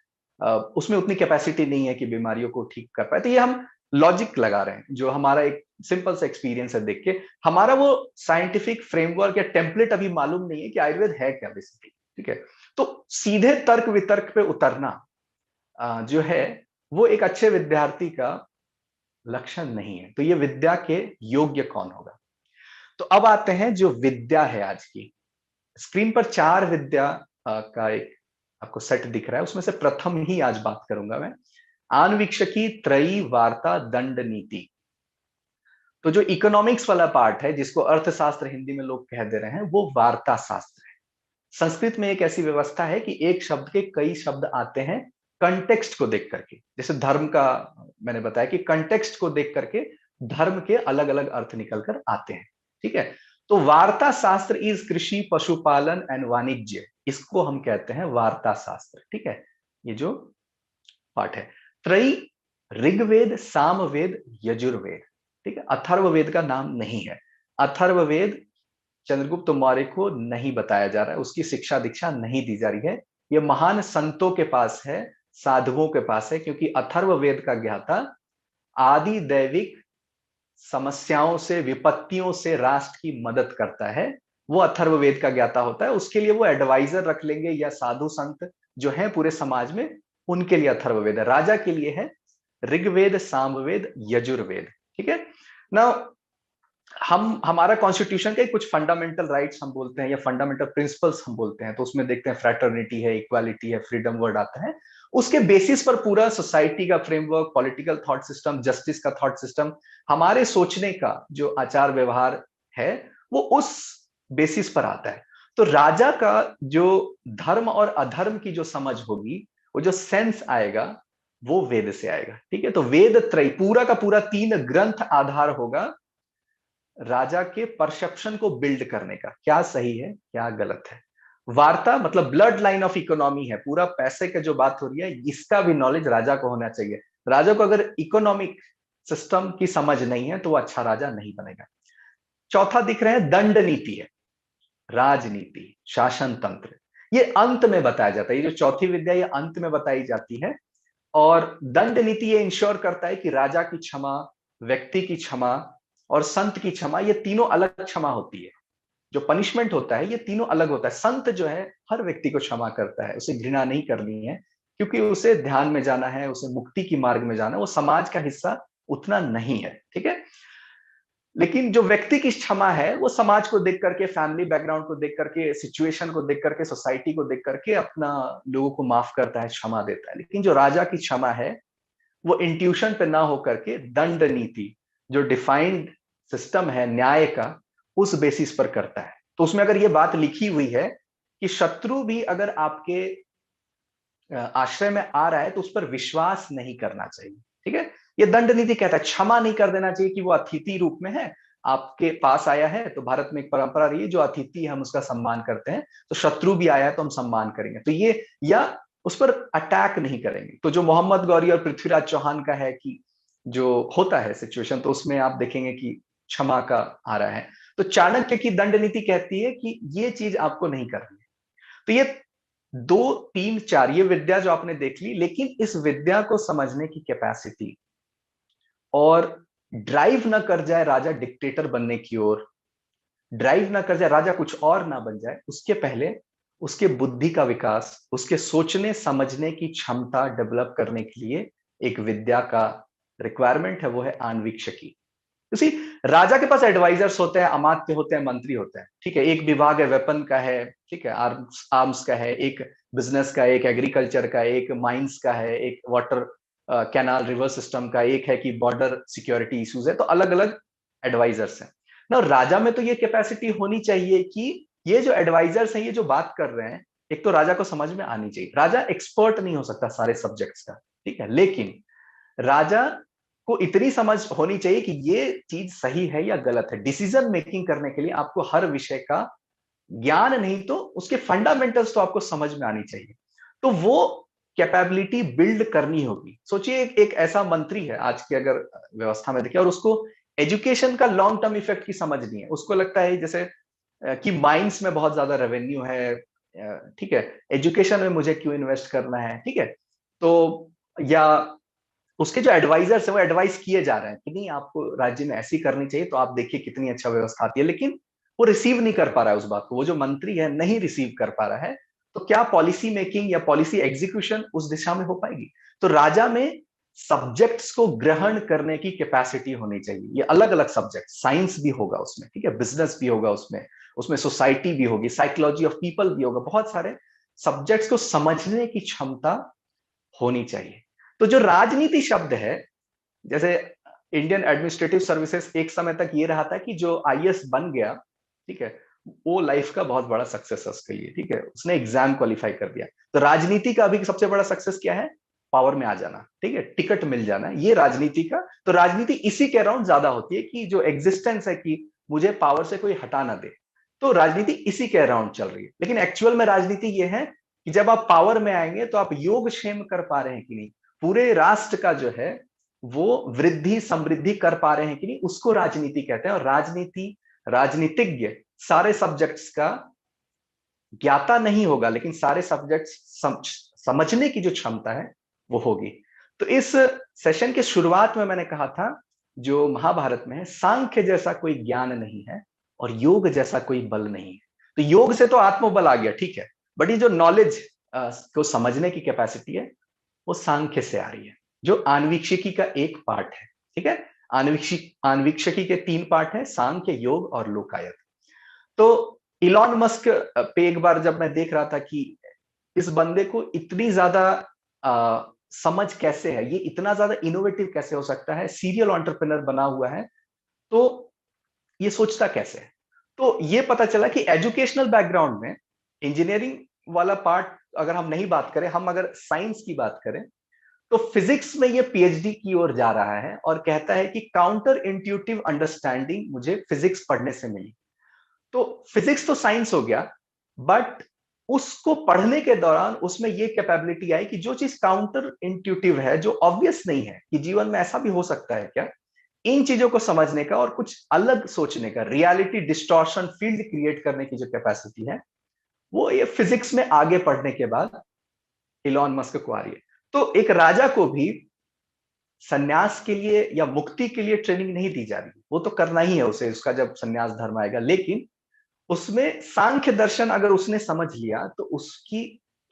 Speaker 1: उसमें उतनी कैपेसिटी नहीं है कि बीमारियों को ठीक कर पाए। तो ये हम लॉजिक लगा रहे हैं, जो हमारा एक सिंपल सा एक्सपीरियंस है देख के, हमारा वो साइंटिफिक फ्रेमवर्क या टेम्पलेट अभी मालूम नहीं है कि आयुर्वेद है क्या बेसिकली, ठीक है। तो सीधे तर्क वितर्क पे उतरना जो है वो एक अच्छे विद्यार्थी का लक्षण नहीं है। तो ये विद्या के योग्य कौन होगा। तो अब आते हैं जो विद्या है आज की। स्क्रीन पर 4 विद्या का एक आपको सेट दिख रहा है, उसमें से प्रथम ही आज बात करूंगा मैं, आन्वीक्षकी त्रयी वार्ता दंड नीति। तो जो इकोनॉमिक्स वाला पार्ट है, जिसको अर्थशास्त्र हिंदी में लोग कह दे रहे हैं, वो वार्ता शास्त्र है। संस्कृत में एक ऐसी व्यवस्था है कि एक शब्द के कई शब्द आते हैं कंटेक्स्ट को देख करके। जैसे धर्म का मैंने बताया कि कंटेक्स्ट को देख करके धर्म के अलग अलग अर्थ निकल कर आते हैं, ठीक है। तो वार्ता शास्त्र इज कृषि, पशुपालन एंड वाणिज्य, इसको हम कहते हैं वार्ता शास्त्र। ठीक है, ये जो पाठ है। त्रयी, ऋग्वेद, सामवेद, यजुर्वेद। ठीक है, अथर्ववेद का नाम नहीं है। अथर्ववेद चंद्रगुप्त मौर्य को नहीं बताया जा रहा है, उसकी शिक्षा दीक्षा नहीं दी जा रही है। ये महान संतों के पास है, साधुओं के पास है, क्योंकि अथर्ववेद का ज्ञाता आदि दैविक समस्याओं से, विपत्तियों से राष्ट्र की मदद करता है, वो अथर्ववेद का ज्ञाता होता है। उसके लिए वो एडवाइजर रख लेंगे या साधु संत जो है पूरे समाज में, उनके लिए अथर्ववेद है। राजा के लिए है ऋग्वेद, सामवेद, यजुर्वेद। ठीक है ना। हमारा कॉन्स्टिट्यूशन के कुछ फंडामेंटल राइट्स हम बोलते हैं या फंडामेंटल प्रिंसिपल्स हम बोलते हैं, तो उसमें देखते हैं फ्रैटर्निटी है, इक्वालिटी है, फ्रीडम वर्ड आता है। उसके बेसिस पर पूरा सोसाइटी का framework, political thought system, justice का थॉट सिस्टम, हमारे सोचने का जो आचार व्यवहार है, वो उस बेसिस पर आता है। तो राजा का जो धर्म और अधर्म की जो समझ होगी, वो जो सेंस आएगा, वो वेद से आएगा। ठीक है, तो वेद त्रय पूरा का पूरा 3 ग्रंथ आधार होगा राजा के परसेप्शन को बिल्ड करने का, क्या सही है क्या गलत है। वार्ता मतलब ब्लड लाइन ऑफ इकोनॉमी है, पूरा पैसे का जो बात हो रही है, इसका भी नॉलेज राजा को होना चाहिए। राजा को अगर इकोनॉमिक सिस्टम की समझ नहीं है तो वो अच्छा राजा नहीं बनेगा। चौथा दिख रहे हैं दंड नीति है, राजनीति, शासन तंत्र, ये अंत में बताया जाता है। ये जो चौथी विद्या, ये अंत में बताई जाती है। और दंड नीति ये इंश्योर करता है कि राजा की क्षमा, व्यक्ति की क्षमा और संत की क्षमा, ये तीनों अलग क्षमा होती है। जो पनिशमेंट होता है, ये तीनों अलग होता है। संत जो है हर व्यक्ति को क्षमा करता है, उसे घृणा नहीं करनी है, क्योंकि उसे ध्यान में जाना है, उसे मुक्ति की मार्ग में जाना है, वो समाज का हिस्सा उतना नहीं है। ठीक है, लेकिन जो व्यक्ति की क्षमा है, वो समाज को देख करके, फैमिली बैकग्राउंड को देख करके, सिचुएशन को देख करके, सोसाइटी को देख करके अपना लोगों को माफ करता है, क्षमा देता है। लेकिन जो राजा की क्षमा है, वो इंट्यूशन पे ना होकर के दंड नीति, जो डिफाइंड सिस्टम है न्याय का, उस बेसिस पर करता है। तो उसमें अगर ये बात लिखी हुई है कि शत्रु भी अगर आपके आश्रय में आ रहा है तो उस पर विश्वास नहीं करना चाहिए। ठीक है, ये दंड नीति कहता है क्षमा नहीं कर देना चाहिए कि वो अतिथि रूप में है, आपके पास आया है। तो भारत में एक परंपरा रही है, जो अतिथि हम उसका सम्मान करते हैं, तो शत्रु भी आया है तो हम सम्मान करेंगे। तो ये, या उस पर अटैक नहीं करेंगे। तो जो मोहम्मद गौरी और पृथ्वीराज चौहान का है कि जो होता है सिचुएशन, तो उसमें आप देखेंगे कि क्षमा का आ रहा है। तो चाणक्य की दंड नीति कहती है कि ये चीज आपको नहीं करनी है। तो ये 2 3 4 ये विद्या जो आपने देख ली, लेकिन इस विद्या को समझने की कैपेसिटी और ड्राइव ना कर जाए राजा डिक्टेटर बनने की ओर, ड्राइव ना कर जाए राजा कुछ और ना बन जाए, उसके पहले उसके बुद्धि का विकास, उसके सोचने समझने की क्षमता डेवलप करने के लिए एक विद्या का रिक्वायरमेंट है, वो है आणविक्षकी। उसी राजा के पास एडवाइजर्स होते हैं, अमात्य होते हैं, मंत्री होते हैं। ठीक है, एक विभाग है वेपन का है, ठीक है, आर्म्स आर्म्स का है, एक बिजनेस का, एक एग्रीकल्चर का, एक माइंस का है, एक वाटर कैनाल रिवर सिस्टम का, एक है कि बॉर्डर सिक्योरिटी इश्यूज है। तो अलग अलग एडवाइजर्स हैं ना। राजा में तो ये कैपेसिटी होनी चाहिए कि ये जो एडवाइजर्स हैं, ये जो बात कर रहे हैं, एक तो राजा को समझ में आनी चाहिए। राजा एक्सपर्ट नहीं हो सकता सारे सब्जेक्ट्स का, ठीक है, लेकिन राजा को इतनी समझ होनी चाहिए कि ये चीज सही है या गलत है। डिसीजन मेकिंग करने के लिए आपको हर विषय का ज्ञान नहीं तो उसके फंडामेंटल्स तो आपको समझ में आनी चाहिए। तो वो कैपेबिलिटी बिल्ड करनी होगी। सोचिए एक ऐसा मंत्री है आज की अगर व्यवस्था में देखें, और उसको एजुकेशन का लॉन्ग टर्म इफेक्ट की समझ नहीं है। उसको लगता है जैसे कि माइंस में बहुत ज्यादा रेवेन्यू है, ठीक है, एजुकेशन में मुझे क्यों इन्वेस्ट करना है, ठीक है। तो या उसके जो एडवाइजर्स है वो एडवाइस किए जा रहे हैं कि नहीं आपको राज्य में ऐसी करनी चाहिए, तो आप देखिए कितनी अच्छा व्यवस्था आती है, लेकिन वो रिसीव नहीं कर पा रहा है उस बात को। वो जो मंत्री है नहीं रिसीव कर पा रहा है, तो क्या पॉलिसी मेकिंग या पॉलिसी एग्जीक्यूशन उस दिशा में हो पाएगी। तो राजा में सब्जेक्ट्स को ग्रहण करने की कैपेसिटी होनी चाहिए। ये अलग अलग सब्जेक्ट, साइंस भी होगा उसमें, ठीक है, बिजनेस भी होगा उसमें, उसमें सोसाइटी भी होगी, साइकोलॉजी ऑफ पीपल भी होगा, बहुत सारे सब्जेक्ट्स को समझने की क्षमता होनी चाहिए। तो जो राजनीति शब्द है, जैसे इंडियन एडमिनिस्ट्रेटिव सर्विसेज एक समय तक ये रहा था कि जो आईएएस बन गया, ठीक है, वो लाइफ का बहुत बड़ा सक्सेस है उसके लिए, ठीक है, उसने एग्जाम क्वालिफाई कर दिया। तो राजनीति का अभी सबसे बड़ा सक्सेस क्या है? पावर में आ जाना, ठीक है, टिकट मिल जाना, ये राजनीति का। तो राजनीति इसी के अराउंड ज्यादा होती है कि जो एग्जिस्टेंस है कि मुझे पावर से कोई हटा ना दे। तो राजनीति इसी के अराउंड चल रही है। लेकिन एक्चुअल में राजनीति ये है कि जब आप पावर में आएंगे तो आप योगक्षेम कर पा रहे हैं कि नहीं, पूरे राष्ट्र का जो है वो वृद्धि समृद्धि कर पा रहे हैं कि नहीं, उसको राजनीति कहते हैं। और राजनीति राजनीतिज्ञ सारे सब्जेक्ट्स का ज्ञाता नहीं होगा, लेकिन सारे सब्जेक्ट्स समझने की जो क्षमता है वो होगी। तो इस सेशन के शुरुआत में मैंने कहा था जो महाभारत में है, सांख्य जैसा कोई ज्ञान नहीं है और योग जैसा कोई बल नहीं है। तो योग से तो आत्मबल आ गया, ठीक है, बट ये जो नॉलेज को समझने की कैपेसिटी है वो सांख्य से आ रही है, जो आन्वीक्षिकी का एक पार्ट है। ठीक है, आन्वीक्षिकी के 3 पार्ट है, सांख्य, योग और लोकायत। तो इलॉन मस्क पे एक बार जब मैं देख रहा था कि इस बंदे को इतनी ज्यादा समझ कैसे है, ये इतना ज्यादा इनोवेटिव कैसे हो सकता है, सीरियल एंटरप्रेन्योर बना हुआ है, तो ये सोचता कैसे है। तो ये पता चला कि एजुकेशनल बैकग्राउंड में इंजीनियरिंग वाला पार्ट अगर हम नहीं बात करें, हम अगर साइंस की बात करें, तो फिजिक्स में ये पीएचडी की ओर जा रहा है और कहता है कि काउंटर इंट्यूटिव अंडरस्टैंडिंग मुझे फिजिक्स पढ़ने से मिली। तो फिजिक्स तो साइंस हो गया, बट उसको पढ़ने के दौरान उसमें ये कैपेबिलिटी आई कि जो चीज काउंटर इंट्यूटिव है, जो ऑब्वियस नहीं है कि जीवन में ऐसा भी हो सकता है क्या, इन चीजों को समझने का और कुछ अलग सोचने का, रियलिटी डिस्टॉर्शन फील्ड क्रिएट करने की जो कैपेसिटी है, वो ये फिजिक्स में आगे पढ़ने के बाद इलॉन मस्क को आ रही है। तो एक राजा को भी सन्यास के लिए या मुक्ति के लिए ट्रेनिंग नहीं दी जा रही, वो तो करना ही है उसे, उसका जब सन्यास धर्म आएगा, लेकिन उसमें सांख्य दर्शन अगर उसने समझ लिया तो उसकी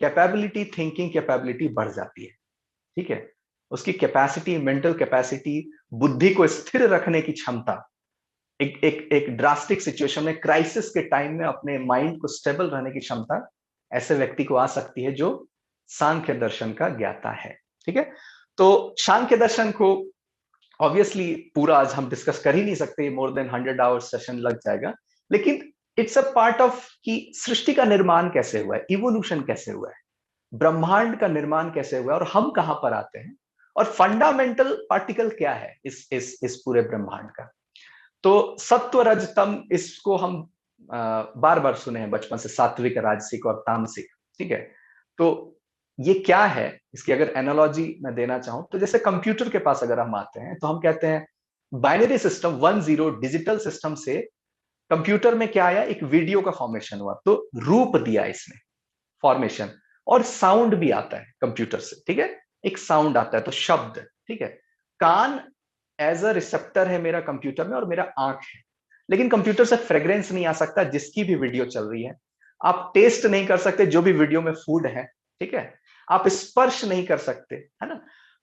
Speaker 1: कैपेबिलिटी, थिंकिंग कैपेबिलिटी बढ़ जाती है। ठीक है, उसकी कैपेसिटी, मेंटल कैपेसिटी, बुद्धि को स्थिर रखने की क्षमता, एक एक एक ड्रास्टिक सिचुएशन में, क्राइसिस के टाइम में अपने माइंड को स्टेबल रहने की क्षमता ऐसे व्यक्ति को आ सकती है जो सांख्य दर्शन का ज्ञाता है। ठीक है, तो सांख्य दर्शन को ऑब्वियसली पूरा आज हम डिस्कस कर ही नहीं सकते, मोर देन 100 आवर्स सेशन लग जाएगा, लेकिन इट्स अ पार्ट ऑफ कि सृष्टि का निर्माण कैसे हुआ है, इवोल्यूशन कैसे हुआ है, ब्रह्मांड का निर्माण कैसे हुआ है और हम कहां पर आते हैं, और फंडामेंटल पार्टिकल क्या है इस पूरे ब्रह्मांड का। तो सत्व रज तम, इसको हम बार बार सुने हैं बचपन से, सात्विक, राजसिक और तामसिक। ठीक है, तो ये क्या है, इसकी अगर एनालॉजी मैं देना चाहूं तो जैसे कंप्यूटर के पास अगर हम आते हैं तो हम कहते हैं बाइनरी सिस्टम 1-0, डिजिटल सिस्टम से कंप्यूटर में क्या आया, एक वीडियो का फॉर्मेशन हुआ, तो रूप दिया इसने, फॉर्मेशन, और साउंड भी आता है कंप्यूटर से। ठीक है, एक साउंड आता है, तो शब्द। ठीक है, कान एज अ रिसेप्टर है मेरा कंप्यूटर में और मेरा आंख है, लेकिन कंप्यूटर से फ्रेग्रेंस नहीं आ सकता जिसकी भी वीडियो चल रही है, आप टेस्ट नहीं कर सकते जो भी वीडियो में फूड है। ठीक है, आप स्पर्श नहीं कर सकते, है ना।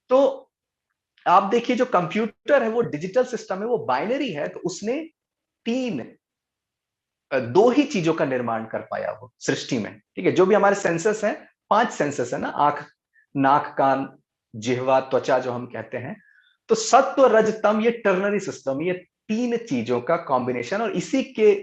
Speaker 1: तो आप देखिए जो कंप्यूटर है वो डिजिटल सिस्टम है, वो बाइनरी है, तो उसने तीन दो ही चीजों का निर्माण कर पाया वो सृष्टि में। ठीक है, जो भी हमारे सेंसेस हैं, 5 सेंसेस है ना, आंख, नाक, कान, जिह्वा, त्वचा जो हम कहते हैं, तो सत्व रज तम ये टर्नरी सिस्टम, ये 3 चीजों का कॉम्बिनेशन, और इसी के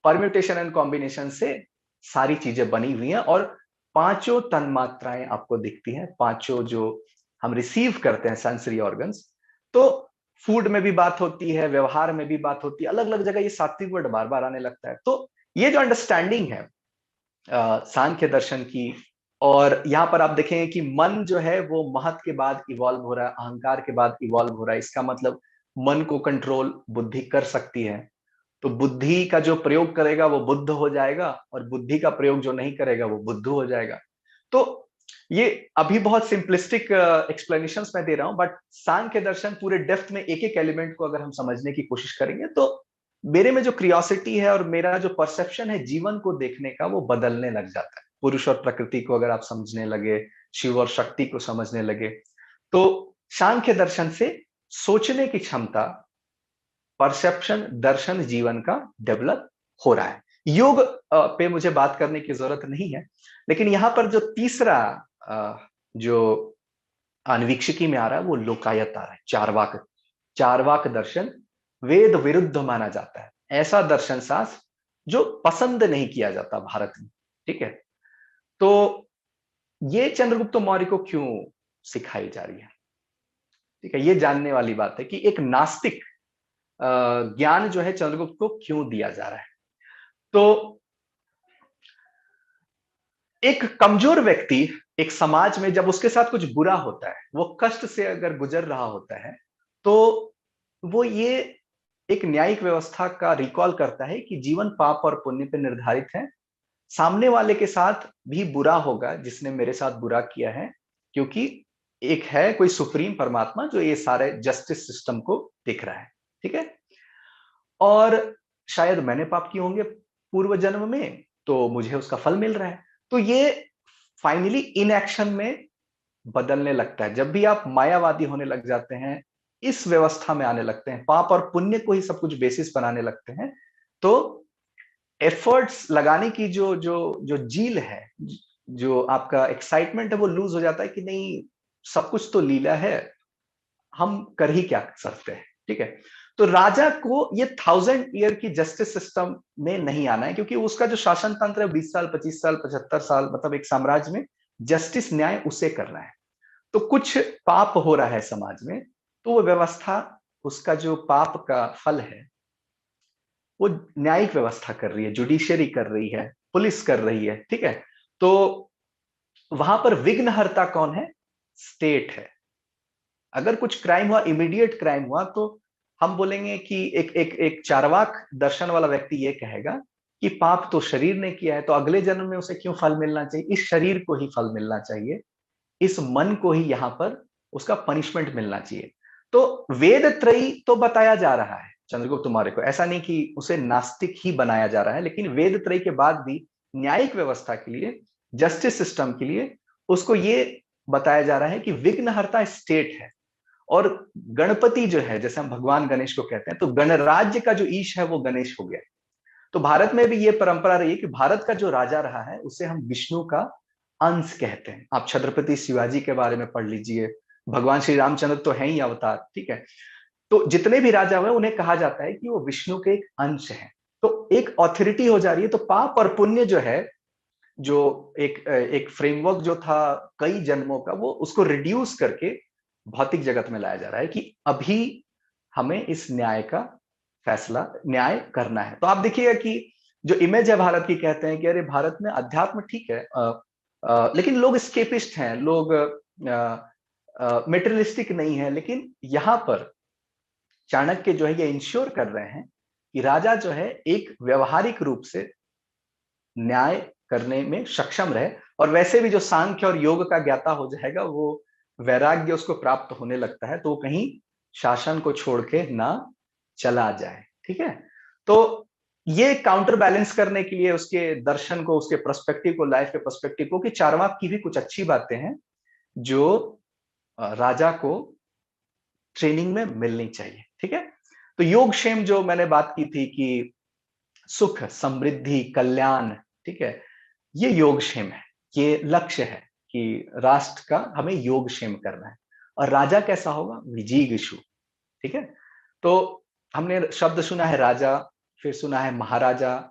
Speaker 1: परम्यूटेशन एंड कॉम्बिनेशन से सारी चीजें बनी हुई हैं। और पांचों तन्मात्राएं आपको दिखती हैं, पांचों जो हम रिसीव करते हैं सेंसरी ऑर्गन्स। तो फूड में भी बात होती है, व्यवहार में भी बात होती है, अलग अलग जगह ये सात्विक वर्ड बार बार आने लगता है। तो ये जो अंडरस्टैंडिंग है सांख्य दर्शन की, और यहां पर आप देखेंगे कि मन जो है वो महत के बाद इवॉल्व हो रहा है, अहंकार के बाद इवॉल्व हो रहा है। इसका मतलब मन को कंट्रोल बुद्धि कर सकती है, तो बुद्धि का जो प्रयोग करेगा वो बुद्ध हो जाएगा, और बुद्धि का प्रयोग जो नहीं करेगा वो बुद्धू हो जाएगा। तो ये अभी बहुत सिंपलिस्टिक एक्सप्लेनेशंस मैं दे रहा हूं, बट सांख्य दर्शन पूरे डेप्थ में एक एक एलिमेंट को अगर हम समझने की कोशिश करेंगे तो मेरे में जो क्रियोसिटी है और मेरा जो परसेप्शन है जीवन को देखने का, वो बदलने लग जाता है। पुरुष और प्रकृति को अगर आप समझने लगे, शिव और शक्ति को समझने लगे, तो सांख्य दर्शन से सोचने की क्षमता, परसेप्शन, दर्शन जीवन का डेवलप हो रहा है। योग पे मुझे बात करने की जरूरत नहीं है, लेकिन यहां पर जो तीसरा जो अनवीक्षिकी में आ रहा है वो लोकायत आ रहा है, चारवाक। चारवाक दर्शन वेद विरुद्ध माना जाता है, ऐसा दर्शन शास्त्र जो पसंद नहीं किया जाता भारत में। ठीक है, तो ये चंद्रगुप्त मौर्य को क्यों सिखाई जा रही है, ठीक है, ये जानने वाली बात है कि एक नास्तिक ज्ञान जो है चंद्रगुप्त को क्यों दिया जा रहा है। तो एक कमजोर व्यक्ति एक समाज में जब उसके साथ कुछ बुरा होता है, वो कष्ट से अगर गुजर रहा होता है, तो वो ये एक न्यायिक व्यवस्था का रिकॉल करता है कि जीवन पाप और पुण्य पे निर्धारित है। सामने वाले के साथ भी बुरा होगा जिसने मेरे साथ बुरा किया है, क्योंकि एक है कोई सुप्रीम परमात्मा जो ये सारे जस्टिस सिस्टम को देख रहा है। ठीक है। और शायद मैंने पाप किए होंगे पूर्व जन्म में, तो मुझे उसका फल मिल रहा है। तो ये फाइनली इन एक्शन में बदलने लगता है। जब भी आप मायावादी होने लग जाते हैं, इस व्यवस्था में आने लगते हैं, पाप और पुण्य को ही सब कुछ बेसिस बनाने लगते हैं, तो एफर्ट्स लगाने की जो जो जो जील है, जो आपका एक्साइटमेंट है, वो लूज हो जाता है कि नहीं, सब कुछ तो लीला है, हम कर ही क्या सकते हैं। ठीक है। तो राजा को ये 1000 ईयर की जस्टिस सिस्टम में नहीं आना है, क्योंकि उसका जो शासन तंत्र है 20 साल, 25 साल, 75 साल, मतलब एक साम्राज्य में जस्टिस न्याय उसे करना है। तो कुछ पाप हो रहा है समाज में, तो वो व्यवस्था, उसका जो पाप का फल है, वो न्यायिक व्यवस्था कर रही है, जुडिशियरी कर रही है, पुलिस कर रही है। ठीक है। तो वहां पर विघ्नहर्ता कौन है? स्टेट है। अगर कुछ क्राइम हुआ, इमीडिएट क्राइम हुआ, तो हम बोलेंगे कि एक एक एक चार्वाक दर्शन वाला व्यक्ति ये कहेगा कि पाप तो शरीर ने किया है, तो अगले जन्म में उसे क्यों फल मिलना चाहिए? इस शरीर को ही फल मिलना चाहिए, इस मन को ही यहां पर उसका पनिशमेंट मिलना चाहिए। तो वेद त्रयी तो बताया जा रहा है चंद्रगुप्त मौर्य को, ऐसा नहीं कि उसे नास्तिक ही बनाया जा रहा है, लेकिन वेद त्रयी के बाद भी न्यायिक व्यवस्था के लिए, जस्टिस सिस्टम के लिए उसको ये बताया जा रहा है कि विघ्नहर्ता स्टेट है। और गणपति जो है, जैसे हम भगवान गणेश को कहते हैं, तो गणराज्य का जो ईश है वो गणेश हो गया। तो भारत में भी ये परंपरा रही है कि भारत का जो राजा रहा है उसे हम विष्णु का अंश कहते हैं। आप छत्रपति शिवाजी के बारे में पढ़ लीजिए, भगवान श्री रामचंद्र तो है ही अवतार। ठीक है। तो जितने भी राजा हुए उन्हें कहा जाता है कि वो विष्णु के एक अंश हैं। तो एक ऑथोरिटी हो जा रही है। तो पाप और पुण्य जो है, जो एक एक फ्रेमवर्क जो था कई जन्मों का, वो उसको रिड्यूस करके भौतिक जगत में लाया जा रहा है कि अभी हमें इस न्याय का फैसला, न्याय करना है। तो आप देखिएगा कि जो इमेज है भारत की, कहते हैं कि अरे भारत में अध्यात्म ठीक है, लेकिन लोग स्केपिस्ट हैं, लोग मेटेरियलिस्टिक नहीं है। लेकिन यहां पर चाणक्य जो है ये इंश्योर कर रहे हैं कि राजा जो है एक व्यवहारिक रूप से न्याय करने में सक्षम रहे। और वैसे भी जो सांख्य और योग का ज्ञाता हो जाएगा, वो वैराग्य उसको प्राप्त होने लगता है, तो वो कहीं शासन को छोड़ के ना चला जाए। ठीक है। तो ये काउंटर बैलेंस करने के लिए उसके दर्शन को, उसके पर्सपेक्टिव को, लाइफ के पर्सपेक्टिव को, कि चार्वाक की भी कुछ अच्छी बातें हैं जो राजा को ट्रेनिंग में मिलनी चाहिए। ठीक है। तो योगक्षेम जो मैंने बात की थी कि सुख, समृद्धि, कल्याण, ठीक है, ये योगक्षेम है, ये लक्ष्य है कि राष्ट्र का हमें योगक्षेम करना है। और राजा कैसा होगा? विजिगीषु। ठीक है। तो हमने शब्द सुना है राजा, फिर सुना है महाराजा,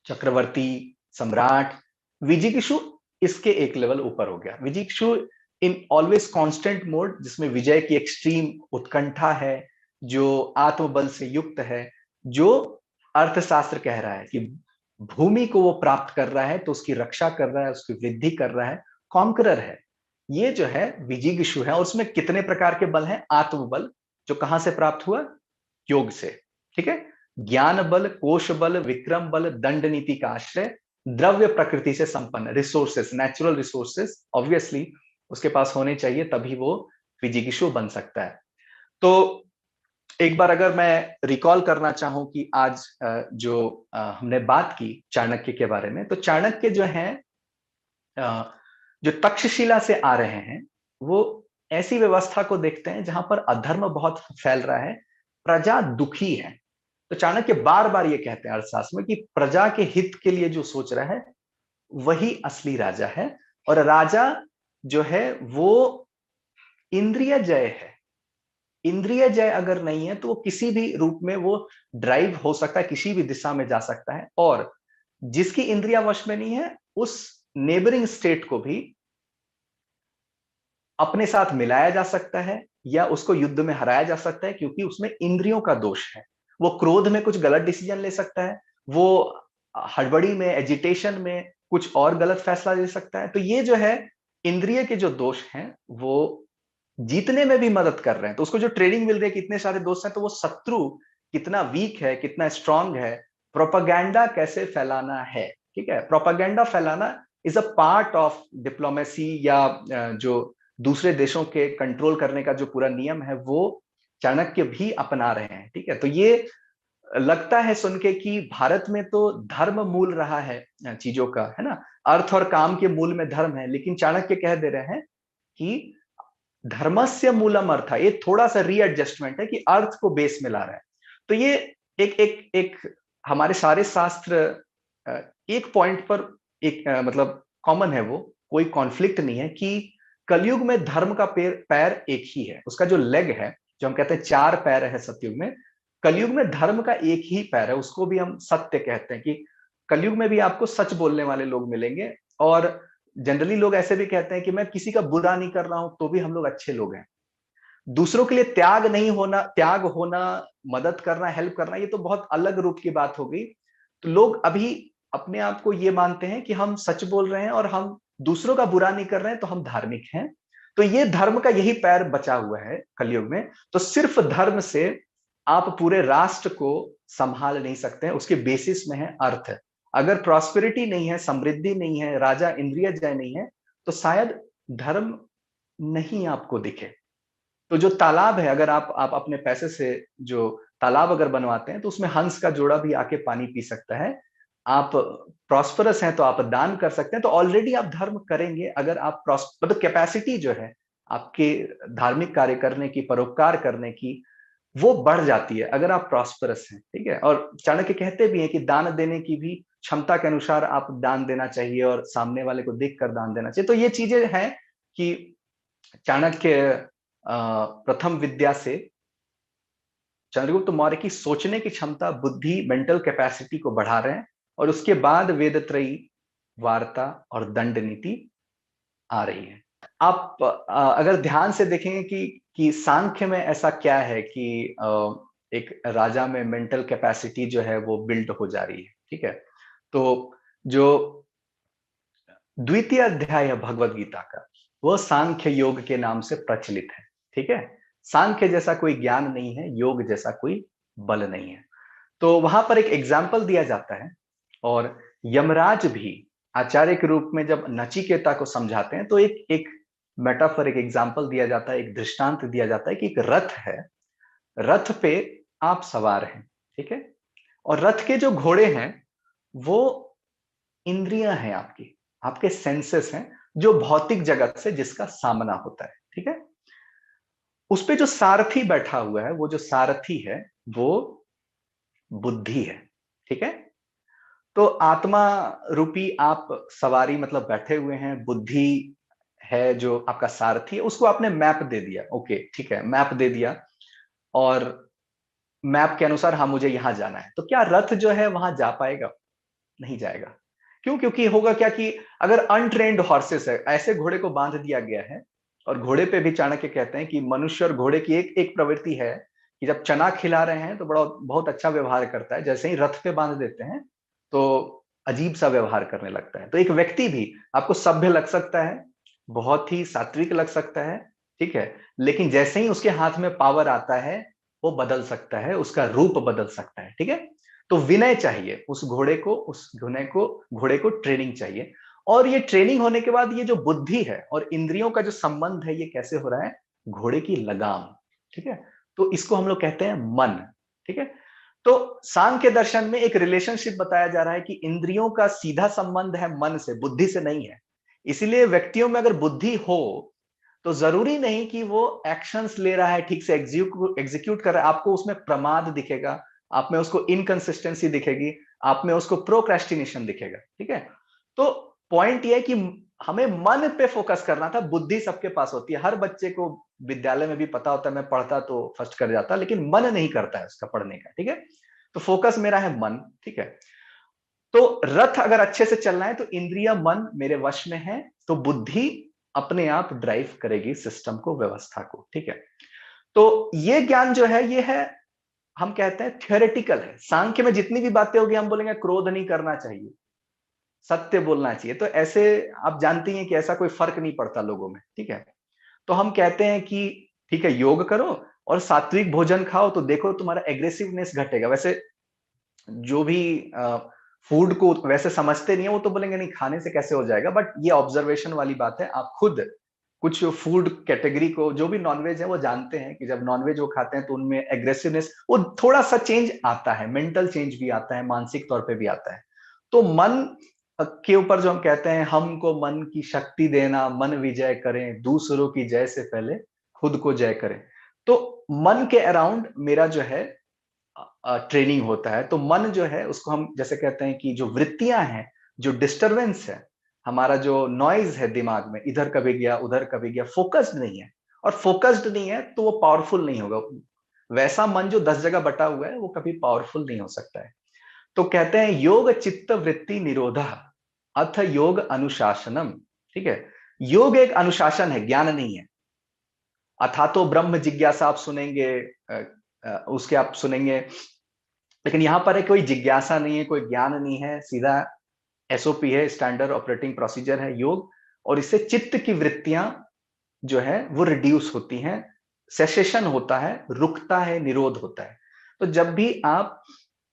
Speaker 1: चक्रवर्ती, सम्राट। विजिगीषु इसके एक लेवल ऊपर हो गया। विजिगीषु इन ऑलवेज कांस्टेंट मोड, जिसमें विजय की एक्सट्रीम उत्कंठा है, जो आत्मबल से युक्त है, जो अर्थशास्त्र कह रहा है कि भूमि को वो प्राप्त कर रहा है तो उसकी रक्षा कर रहा है, उसकी वृद्धि कर रहा है, कॉन्करर है। ये जो है विजिगीषु है। और उसमें कितने प्रकार के बल हैं? आत्मबल, जो कहां से प्राप्त हुआ? योग से। ठीक है। ज्ञान बल, कोश बल, विक्रम बल, दंड नीति का आश्रय, द्रव्य प्रकृति से संपन्न, रिसोर्सेस, नेचुरल रिसोर्सेस ऑब्वियसली उसके पास होने चाहिए, तभी वो विजिगीषु बन सकता है। तो एक बार अगर मैं रिकॉल करना चाहूं कि आज जो हमने बात की चाणक्य के बारे में, तो चाणक्य जो है जो तक्षशिला से आ रहे हैं, वो ऐसी व्यवस्था को देखते हैं जहां पर अधर्म बहुत फैल रहा है, प्रजा दुखी है। तो चाणक्य बार बार ये कहते हैं अर्थशास्त्र में कि प्रजा के हित के लिए जो सोच रहा है वही असली राजा है। और राजा जो है वो इंद्रिय जय है। इंद्रिय जय अगर नहीं है तो वो किसी भी रूप में वो ड्राइव हो सकता है, किसी भी दिशा में जा सकता है। और जिसकी इंद्रिया वश में नहीं है, उस नेबरिंग स्टेट को भी अपने साथ मिलाया जा सकता है, या उसको युद्ध में हराया जा सकता है, क्योंकि उसमें इंद्रियों का दोष है। वो क्रोध में कुछ गलत डिसीजन ले सकता है, वो हड़बड़ी में, एजिटेशन में कुछ और गलत फैसला ले सकता है। तो ये जो है इंद्रिय के जो दोष हैं वो जीतने में भी मदद कर रहे हैं। तो उसको जो ट्रेनिंग मिल रही है कि इतने सारे दोस्त हैं, तो वो शत्रु कितना वीक है, कितना स्ट्रांग है, प्रोपागेंडा कैसे फैलाना है। ठीक है, प्रोपागेंडा फैलाना is a part of diplomacy, या जो दूसरे देशों के कंट्रोल करने का जो पूरा नियम है वो चाणक्य भी अपना रहे हैं। ठीक है, तो ये लगता है सुन के कि भारत में तो धर्म मूल रहा है चीजों का, है ना, अर्थ और काम के मूल में धर्म है, लेकिन चाणक्य कह दे रहे हैं कि धर्मस्य मूलम अर्थ, ये थोड़ा सा रीएडजस्टमेंट है कि अर्थ को बेस में ला रहा है। तो ये एक एक एक हमारे सारे शास्त्र एक पॉइंट पर एक मतलब कॉमन है, वो कोई कॉन्फ्लिक्ट नहीं है कि कलयुग में धर्म का पैर एक ही है, उसका जो लेग है, जो हम कहते हैं चार पैर है सतयुग में, कलयुग में धर्म का एक ही पैर है, उसको भी हम सत्य कहते हैं कि कलयुग में भी आपको सच बोलने वाले लोग मिलेंगे। और जनरली लोग ऐसे भी कहते हैं कि मैं किसी का बुरा नहीं कर रहा हूं तो भी हम लोग अच्छे लोग हैं। दूसरों के लिए त्याग नहीं होना, त्याग होना, मदद करना, हेल्प करना, ये तो बहुत अलग रूप की बात हो गई। तो लोग अभी अपने आप को ये मानते हैं कि हम सच बोल रहे हैं और हम दूसरों का बुरा नहीं कर रहे हैं तो हम धार्मिक हैं। तो ये धर्म का यही पैर बचा हुआ है कलयुग में। तो सिर्फ धर्म से आप पूरे राष्ट्र को संभाल नहीं सकते हैं, उसके बेसिस में है अर्थ। अगर प्रॉस्पेरिटी नहीं है, समृद्धि नहीं है, राजा इंद्रिय जय नहीं है, तो शायद धर्म नहीं आपको दिखे। तो जो तालाब है, अगर आप अपने पैसे से जो तालाब अगर बनवाते हैं तो उसमें हंस का जोड़ा भी आके पानी पी सकता है। आप प्रॉस्परस हैं तो आप दान कर सकते हैं, तो ऑलरेडी आप धर्म करेंगे अगर आप मतलब कैपेसिटी जो है आपके धार्मिक कार्य करने की, परोपकार करने की, वो बढ़ जाती है अगर आप प्रॉस्परस हैं। ठीक है, और चाणक्य कहते भी हैं कि दान देने की भी क्षमता के अनुसार आप दान देना चाहिए और सामने वाले को देखकर दान देना चाहिए। तो ये चीजें हैं कि चाणक्य प्रथम विद्या से चंद्रगुप्त मौर्य की सोचने की क्षमता, बुद्धि, मेंटल कैपेसिटी को बढ़ा रहे हैं, और उसके बाद वेदत्रयी, वार्ता और दंड नीति आ रही है। आप अगर ध्यान से देखेंगे कि सांख्य में ऐसा क्या है कि एक राजा में मेंटल कैपेसिटी जो है वो बिल्ड हो जा रही है। ठीक है, तो जो द्वितीय अध्याय है भगवत गीता का, वह सांख्य योग के नाम से प्रचलित है। ठीक है, सांख्य जैसा कोई ज्ञान नहीं है, योग जैसा कोई बल नहीं है। तो वहां पर एक एग्जाम्पल दिया जाता है, और यमराज भी आचार्य के रूप में जब नचिकेता को समझाते हैं तो एक एक मेटाफर, एक एग्जाम्पल दिया जाता है, एक दृष्टांत दिया जाता है कि एक रथ है, रथ पे आप सवार हैं। ठीक है, और रथ के जो घोड़े हैं वो इंद्रियां हैं आपकी, आपके सेंसेस हैं, जो भौतिक जगत से जिसका सामना होता है। ठीक है, उस पे जो सारथी बैठा हुआ है, वो जो सारथी है वो बुद्धि है। ठीक है, तो आत्मा रूपी आप सवारी मतलब बैठे हुए हैं, बुद्धि है जो आपका सारथी है, उसको आपने मैप दे दिया। ओके ठीक है, मैप दे दिया, और मैप के अनुसार हाँ मुझे यहां जाना है, तो क्या रथ जो है वहां जा पाएगा? नहीं जाएगा। क्यों? क्योंकि होगा क्या कि अगर अनट्रेन्ड हॉर्सेस है, ऐसे घोड़े को बांध दिया गया है, और घोड़े पे भी चाणक्य कहते हैं कि मनुष्य और घोड़े की एक एक प्रवृत्ति है कि जब चना खिला रहे हैं तो बड़ा बहुत अच्छा व्यवहार करता है, जैसे ही रथ पे बांध देते हैं तो अजीब सा व्यवहार करने लगता है। तो एक व्यक्ति भी आपको सभ्य लग सकता है, बहुत ही सात्विक लग सकता है, ठीक है, लेकिन जैसे ही उसके हाथ में पावर आता है वो बदल सकता है, उसका रूप बदल सकता है। ठीक है, तो विनय चाहिए उस घोड़े को, उस घोड़े को ट्रेनिंग चाहिए। और ये ट्रेनिंग होने के बाद ये जो बुद्धि है और इंद्रियों का जो संबंध है, ये कैसे हो रहा है? घोड़े की लगाम। ठीक है, तो इसको हम लोग कहते हैं मन। ठीक है, तो सांख्य दर्शन में एक रिलेशनशिप बताया जा रहा है कि इंद्रियों का सीधा संबंध है मन से, बुद्धि से नहीं है। इसीलिए व्यक्तियों में अगर बुद्धि हो तो जरूरी नहीं कि वो एक्शंस ले रहा है, ठीक से एग्जीक्यूट कर रहा है, आपको उसमें प्रमाद दिखेगा, आप में उसको इनकंसिस्टेंसी दिखेगी, आप में उसको प्रोक्रेस्टिनेशन दिखेगा। ठीक है, तो पॉइंट ये है कि हमें मन पे फोकस करना था। बुद्धि सबके पास होती है, हर बच्चे को विद्यालय में भी पता होता है मैं पढ़ता तो फर्स्ट कर जाता, लेकिन मन नहीं करता है उसका पढ़ने का। ठीक है, तो फोकस मेरा है मन। ठीक है, तो रथ अगर अच्छे से चलना है तो इंद्रिय मन मेरे वश में है, तो बुद्धि अपने आप ड्राइव करेगी सिस्टम को, व्यवस्था को। ठीक है, तो ये ज्ञान जो है ये है, हम कहते हैं थियोरेटिकल है। सांख्य में जितनी भी बातें होगी हम बोलेंगे क्रोध नहीं करना चाहिए, सत्य बोलना चाहिए। तो ऐसे आप जानती हैं कि ऐसा कोई फर्क नहीं पड़ता लोगों में, ठीक है। तो हम कहते हैं कि ठीक है योग करो और सात्विक भोजन खाओ, तो देखो तुम्हारा एग्रेसिवनेस घटेगा। वैसे जो भी फूड को वैसे समझते नहीं है वो तो बोलेंगे नहीं खाने से कैसे हो जाएगा, बट ये ऑब्जर्वेशन वाली बात है। आप खुद कुछ फूड कैटेगरी को, जो भी नॉनवेज है वो जानते हैं कि जब नॉनवेज वो खाते हैं तो उनमें एग्रेसिवनेस वो थोड़ा सा चेंज आता है, मेंटल चेंज भी आता है, मानसिक तौर पे भी आता है। तो मन के ऊपर जो हम कहते हैं हमको मन की शक्ति देना, मन विजय करें, दूसरों की जय से पहले खुद को जय करें। तो मन के अराउंड मेरा जो है ट्रेनिंग होता है। तो मन जो है उसको हम जैसे कहते हैं कि जो वृत्तियां हैं, जो डिस्टरबेंस है, हमारा जो नॉइज है दिमाग में, इधर कभी गया उधर कभी गया, फोकस्ड नहीं है। और फोकस्ड नहीं है तो वो पावरफुल नहीं होगा। वैसा मन जो 10 जगह बटा हुआ है वो कभी पावरफुल नहीं हो सकता है। तो कहते हैं योग चित्त वृत्ति निरोध अथ योग अनुशासनम। ठीक है, योग एक अनुशासन है, ज्ञान नहीं है। अथा तो ब्रह्म जिज्ञासा आप सुनेंगे, उसके आप सुनेंगे, लेकिन यहां पर है कोई जिज्ञासा नहीं है, कोई ज्ञान नहीं है, सीधा एसओपी है, स्टैंडर्ड ऑपरेटिंग प्रोसीजर है योग। और इससे चित्त की वृत्तियां जो है वो रिड्यूस होती हैं, सेसेशन होता है, रुकता है, निरोध होता है। तो जब भी आप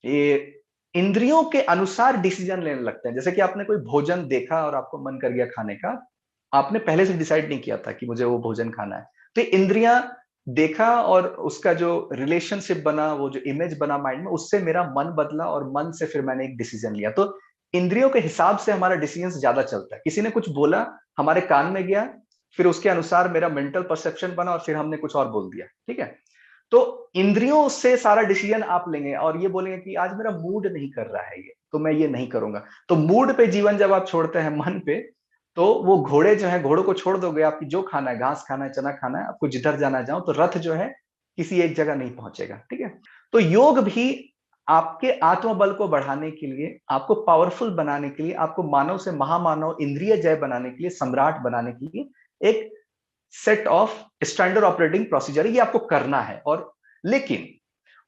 Speaker 1: ये इंद्रियों के अनुसार डिसीजन लेने लगते हैं, जैसे कि आपने कोई भोजन देखा और आपको मन कर गया खाने का, आपने पहले से डिसाइड नहीं किया था कि मुझे वो भोजन खाना है, तो इंद्रियां देखा और उसका जो रिलेशनशिप बना, वो जो इमेज बना माइंड में, उससे मेरा मन बदला और मन से फिर मैंने एक डिसीजन लिया। तो इंद्रियों के हिसाब से हमारा डिसीजन ज्यादा चलता है। किसी ने कुछ बोला, हमारे कान में गया, फिर उसके अनुसार मेरा मेंटल परसेप्शन बना और फिर हमने कुछ और बोल दिया, ठीक है। तो इंद्रियों से सारा डिसीजन आप लेंगे और ये बोलेंगे कि आज मेरा मूड नहीं कर रहा है ये, तो मैं ये नहीं करूंगा। तो मूड पे जीवन जब आप छोड़ते हैं मन पे, तो वो घोड़े जो है, घोड़ों को छोड़ दोगे, आपकी जो खाना है, घास खाना है, चना खाना है, आपको जिधर जाना जाओ, तो रथ जो है किसी एक जगह नहीं पहुंचेगा, ठीक है। तो योग भी आपके आत्मबल को बढ़ाने के लिए, आपको पावरफुल बनाने के लिए, आपको मानव से महामानव, इंद्रिय जय बनाने के लिए, सम्राट बनाने के लिए एक set of standard operating procedure ये आपको करना है। और लेकिन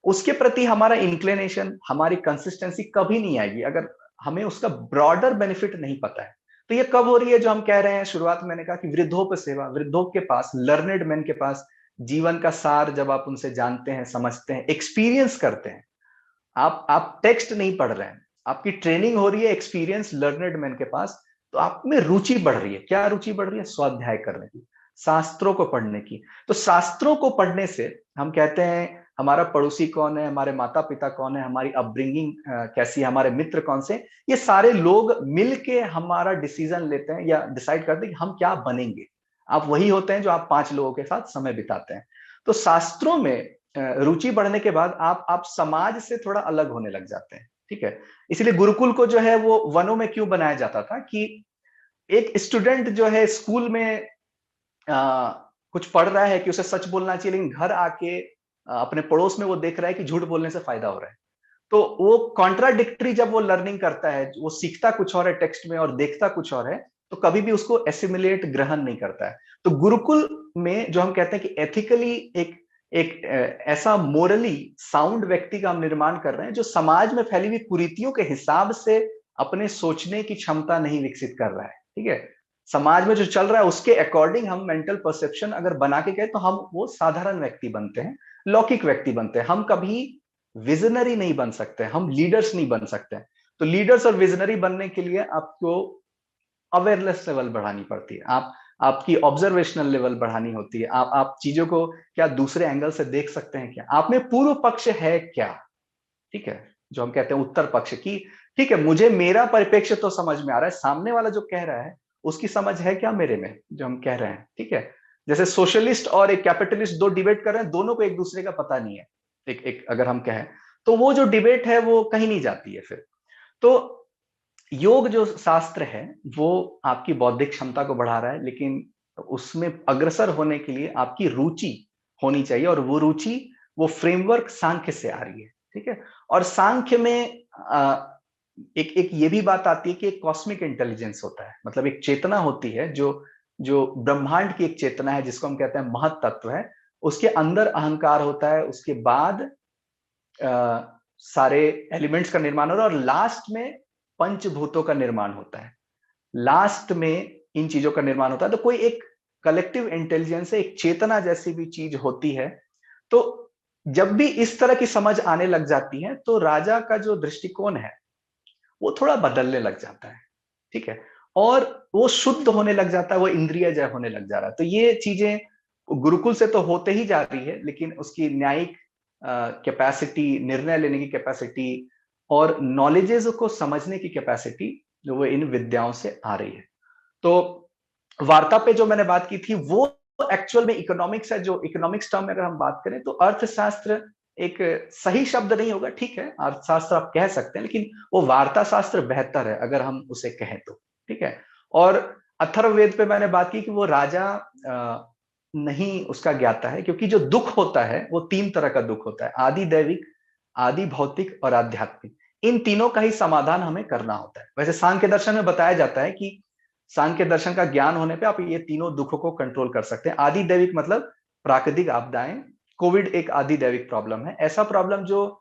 Speaker 1: उसके प्रति हमारा इंक्लिनेशन, हमारी कंसिस्टेंसी कभी नहीं आएगी अगर हमें उसका ब्रॉडर बेनिफिट नहीं पता है। तो ये कब हो रही है, जो हम कह रहे हैं शुरुआत में मैंने कहा कि वृद्धों सेवा, वृद्धों के पास, लर्नेड मैन के पास जीवन का सार जब आप उनसे जानते हैं, समझते हैं, एक्सपीरियंस करते हैं। आप टेक्स्ट नहीं पढ़ रहे हैं, आपकी ट्रेनिंग हो रही है एक्सपीरियंस लर्नेड मैन के पास। तो आप में रुचि बढ़ रही है। क्या रुचि बढ़ रही है? स्वाध्याय करने की, शास्त्रों को पढ़ने की। तो शास्त्रों को पढ़ने से हम कहते हैं हमारा पड़ोसी कौन है, हमारे माता पिता कौन है, हमारी अपब्रिंगिंग कैसी है, हमारे मित्र कौन से, ये सारे लोग मिलके हमारा डिसीजन लेते हैं या डिसाइड करते हैं कि हम क्या बनेंगे। आप वही होते हैं जो आप 5 लोगों के साथ समय बिताते हैं। तो शास्त्रों में रुचि बढ़ने के बाद आप समाज से थोड़ा अलग होने लग जाते हैं, ठीक है। इसलिए गुरुकुल को जो है वो वनों में क्यों बनाया जाता था कि एक स्टूडेंट जो है स्कूल में कुछ पढ़ रहा है कि उसे सच बोलना चाहिए, लेकिन घर आके अपने पड़ोस में वो देख रहा है कि झूठ बोलने से फायदा हो रहा है। तो वो कॉन्ट्राडिक्टरी जब वो लर्निंग करता है, वो सीखता कुछ और है टेक्स्ट में और देखता कुछ और है, तो कभी भी उसको एसिमिलेट, ग्रहण नहीं करता है। तो गुरुकुल में जो हम कहते हैं कि एथिकली एक एक ऐसा मोरली साउंड व्यक्ति का हम निर्माण कर रहे हैं जो समाज में फैली हुई कुरीतियों के हिसाब से अपने सोचने की क्षमता नहीं विकसित कर रहा है, ठीक है। समाज में जो चल रहा है उसके अकॉर्डिंग हम मेंटल परसेप्शन अगर बना के गए तो हम वो साधारण व्यक्ति बनते हैं, लौकिक व्यक्ति बनते हैं। हम कभी विजनरी नहीं बन सकते, हम लीडर्स नहीं बन सकते। तो लीडर्स और विजनरी बनने के लिए आपको अवेयरनेस लेवल बढ़ानी पड़ती है, आपकी ऑब्जर्वेशनल लेवल बढ़ानी होती है। आप चीजों को क्या दूसरे एंगल से देख सकते हैं, क्या आप में पूर्व पक्ष है क्या, ठीक है। जो हम कहते हैं उत्तर पक्ष की, ठीक है, मुझे मेरा परिप्रेक्ष्य तो समझ में आ रहा है, सामने वाला जो कह रहा है उसकी समझ है क्या मेरे में, जो हम कह रहे हैं, ठीक है। जैसे सोशलिस्ट और एक कैपिटलिस्ट दो डिबेट कर रहे हैं, दोनों को एक दूसरे का पता नहीं है, एक अगर हम कहें तो वो जो डिबेट है वो कहीं नहीं जाती है फिर। तो योग जो शास्त्र है वो आपकी बौद्धिक क्षमता को बढ़ा रहा है, लेकिन उसमें अग्रसर होने के लिए आपकी रुचि होनी चाहिए, और वो रुचि, वो फ्रेमवर्क सांख्य से आ रही है, ठीक है। और सांख्य में एक एक ये भी बात आती है कि एक कॉस्मिक इंटेलिजेंस होता है, मतलब एक चेतना होती है जो जो ब्रह्मांड की एक चेतना है, जिसको हम कहते हैं महत तत्व है। उसके अंदर अहंकार होता है, उसके बाद सारे एलिमेंट्स का निर्माण होता है, और लास्ट में पंचभूतों का निर्माण होता है। लास्ट में इन चीजों का निर्माण होता है। तो कोई एक कलेक्टिव इंटेलिजेंस है, एक चेतना जैसी भी चीज होती है। तो जब भी इस तरह की समझ आने लग जाती है, तो राजा का जो दृष्टिकोण है वो थोड़ा बदलने लग जाता है। ठीक है, और वो शुद्ध होने लग जाता है, वो इंद्रिय जय होने लग जा रहा है। तो ये चीजें गुरुकुल से तो होते ही जा रही है, लेकिन उसकी न्यायिक कैपेसिटी, निर्णय लेने की कैपेसिटी और नॉलेजेस को समझने की कैपेसिटी जो वो इन विद्याओं से आ रही है। तो वार्ता पे जो मैंने बात की थी वो एक्चुअल में इकोनॉमिक्स है। जो इकोनॉमिक्स टर्म में अगर हम बात करें तो अर्थशास्त्र एक सही शब्द नहीं होगा, ठीक है, अर्थशास्त्र आप कह सकते हैं, लेकिन वो वार्ता शास्त्र बेहतर है अगर हम उसे कहें तो। ठीक है, और अथर्ववेद पे मैंने बात की कि वो राजा नहीं उसका ज्ञाता है, क्योंकि जो दुख होता है वो तीन तरह का दुख होता है, आदि दैविक, आदि भौतिक और आध्यात्मिक। इन तीनों का ही समाधान हमें करना होता है। वैसे सांख्य दर्शन में बताया जाता है कि सांख्य दर्शन का ज्ञान होने पे आप ये तीनों दुखों को कंट्रोल कर सकते हैं। आदि दैविक मतलब प्राकृतिक आपदाएं, कोविड एक आदि दैविक प्रॉब्लम है, ऐसा प्रॉब्लम जो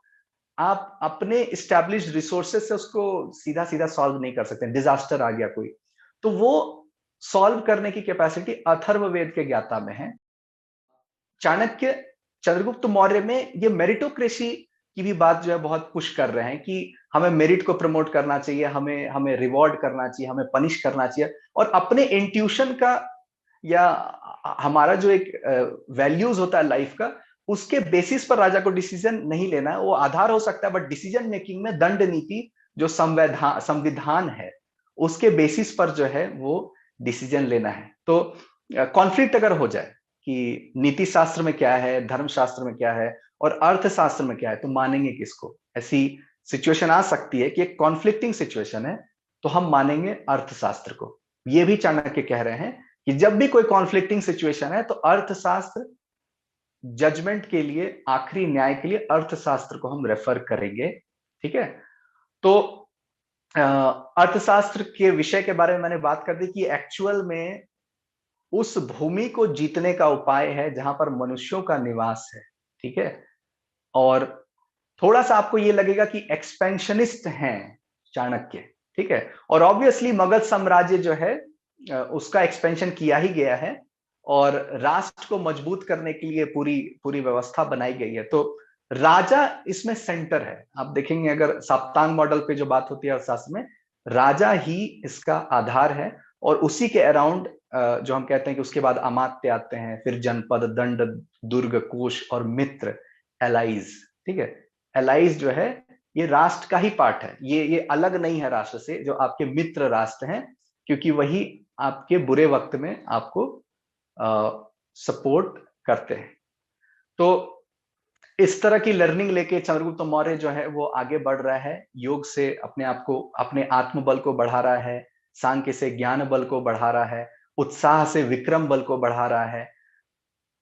Speaker 1: आप अपने इस्टेब्लिश्ड रिसोर्सेज से उसको सीधा सीधा सॉल्व नहीं कर सकते। डिजास्टर आ गया कोई, तो वो सॉल्व करने की कैपेसिटी अथर्ववेद के ज्ञाता में है। चाणक्य चंद्रगुप्त मौर्य में ये मेरिटोक्रेसी की भी बात जो है बहुत पुश कर रहे हैं कि हमें मेरिट को प्रमोट करना चाहिए, हमें हमें रिवॉर्ड करना चाहिए, हमें पनिश करना चाहिए, और अपने इंट्यूशन का या हमारा जो एक वैल्यूज होता है लाइफ का, उसके बेसिस पर राजा को डिसीजन नहीं लेना है। वो आधार हो सकता है, बट डिसीजन मेकिंग में दंड नीति जो संविधान है उसके बेसिस पर जो है वो डिसीजन लेना है। तो कॉन्फ्लिक्ट अगर हो जाए कि नीति शास्त्र में क्या है, धर्म शास्त्र में क्या है और अर्थशास्त्र में क्या है, तो मानेंगे किसको? ऐसी सिचुएशन आ सकती है कि एक कॉन्फ्लिक्टिंग सिचुएशन है, तो हम मानेंगे अर्थशास्त्र को। ये भी चाणक्य कह रहे हैं कि जब भी कोई कॉन्फ्लिक्टिंग सिचुएशन है तो अर्थशास्त्र जजमेंट के लिए, आखिरी न्याय के लिए अर्थशास्त्र को हम रेफर करेंगे। ठीक है, तो अर्थशास्त्र के विषय के बारे में मैंने बात कर दी कि एक्चुअल में उस भूमि को जीतने का उपाय है जहां पर मनुष्यों का निवास है। ठीक है, और थोड़ा सा आपको ये लगेगा कि एक्सपेंशनिस्ट हैं चाणक्य। ठीक है, और ऑब्वियसली मगध साम्राज्य जो है उसका एक्सपेंशन किया ही गया है, और राष्ट्र को मजबूत करने के लिए पूरी पूरी व्यवस्था बनाई गई है। तो राजा इसमें सेंटर है। आप देखेंगे अगर सप्तांग मॉडल पे जो बात होती है अर्थशास्त्र में, राजा ही इसका आधार है, और उसी के अराउंड जो हम कहते हैं कि उसके बाद अमात्य आते हैं, फिर जनपद, दंड, दुर्ग, कोश और मित्र, एलाइज। ठीक है, एलाइज जो है ये राष्ट्र का ही पार्ट है, ये अलग नहीं है राष्ट्र से। जो आपके मित्र राष्ट्र हैं, क्योंकि वही आपके बुरे वक्त में आपको सपोर्ट करते हैं। तो इस तरह की लर्निंग लेके चंद्रगुप्त मौर्य जो है वो आगे बढ़ रहा है, योग से अपने आप को, अपने आत्मबल को बढ़ा रहा है, सांख्य से ज्ञान बल को बढ़ा रहा है, उत्साह से विक्रम बल को बढ़ा रहा है,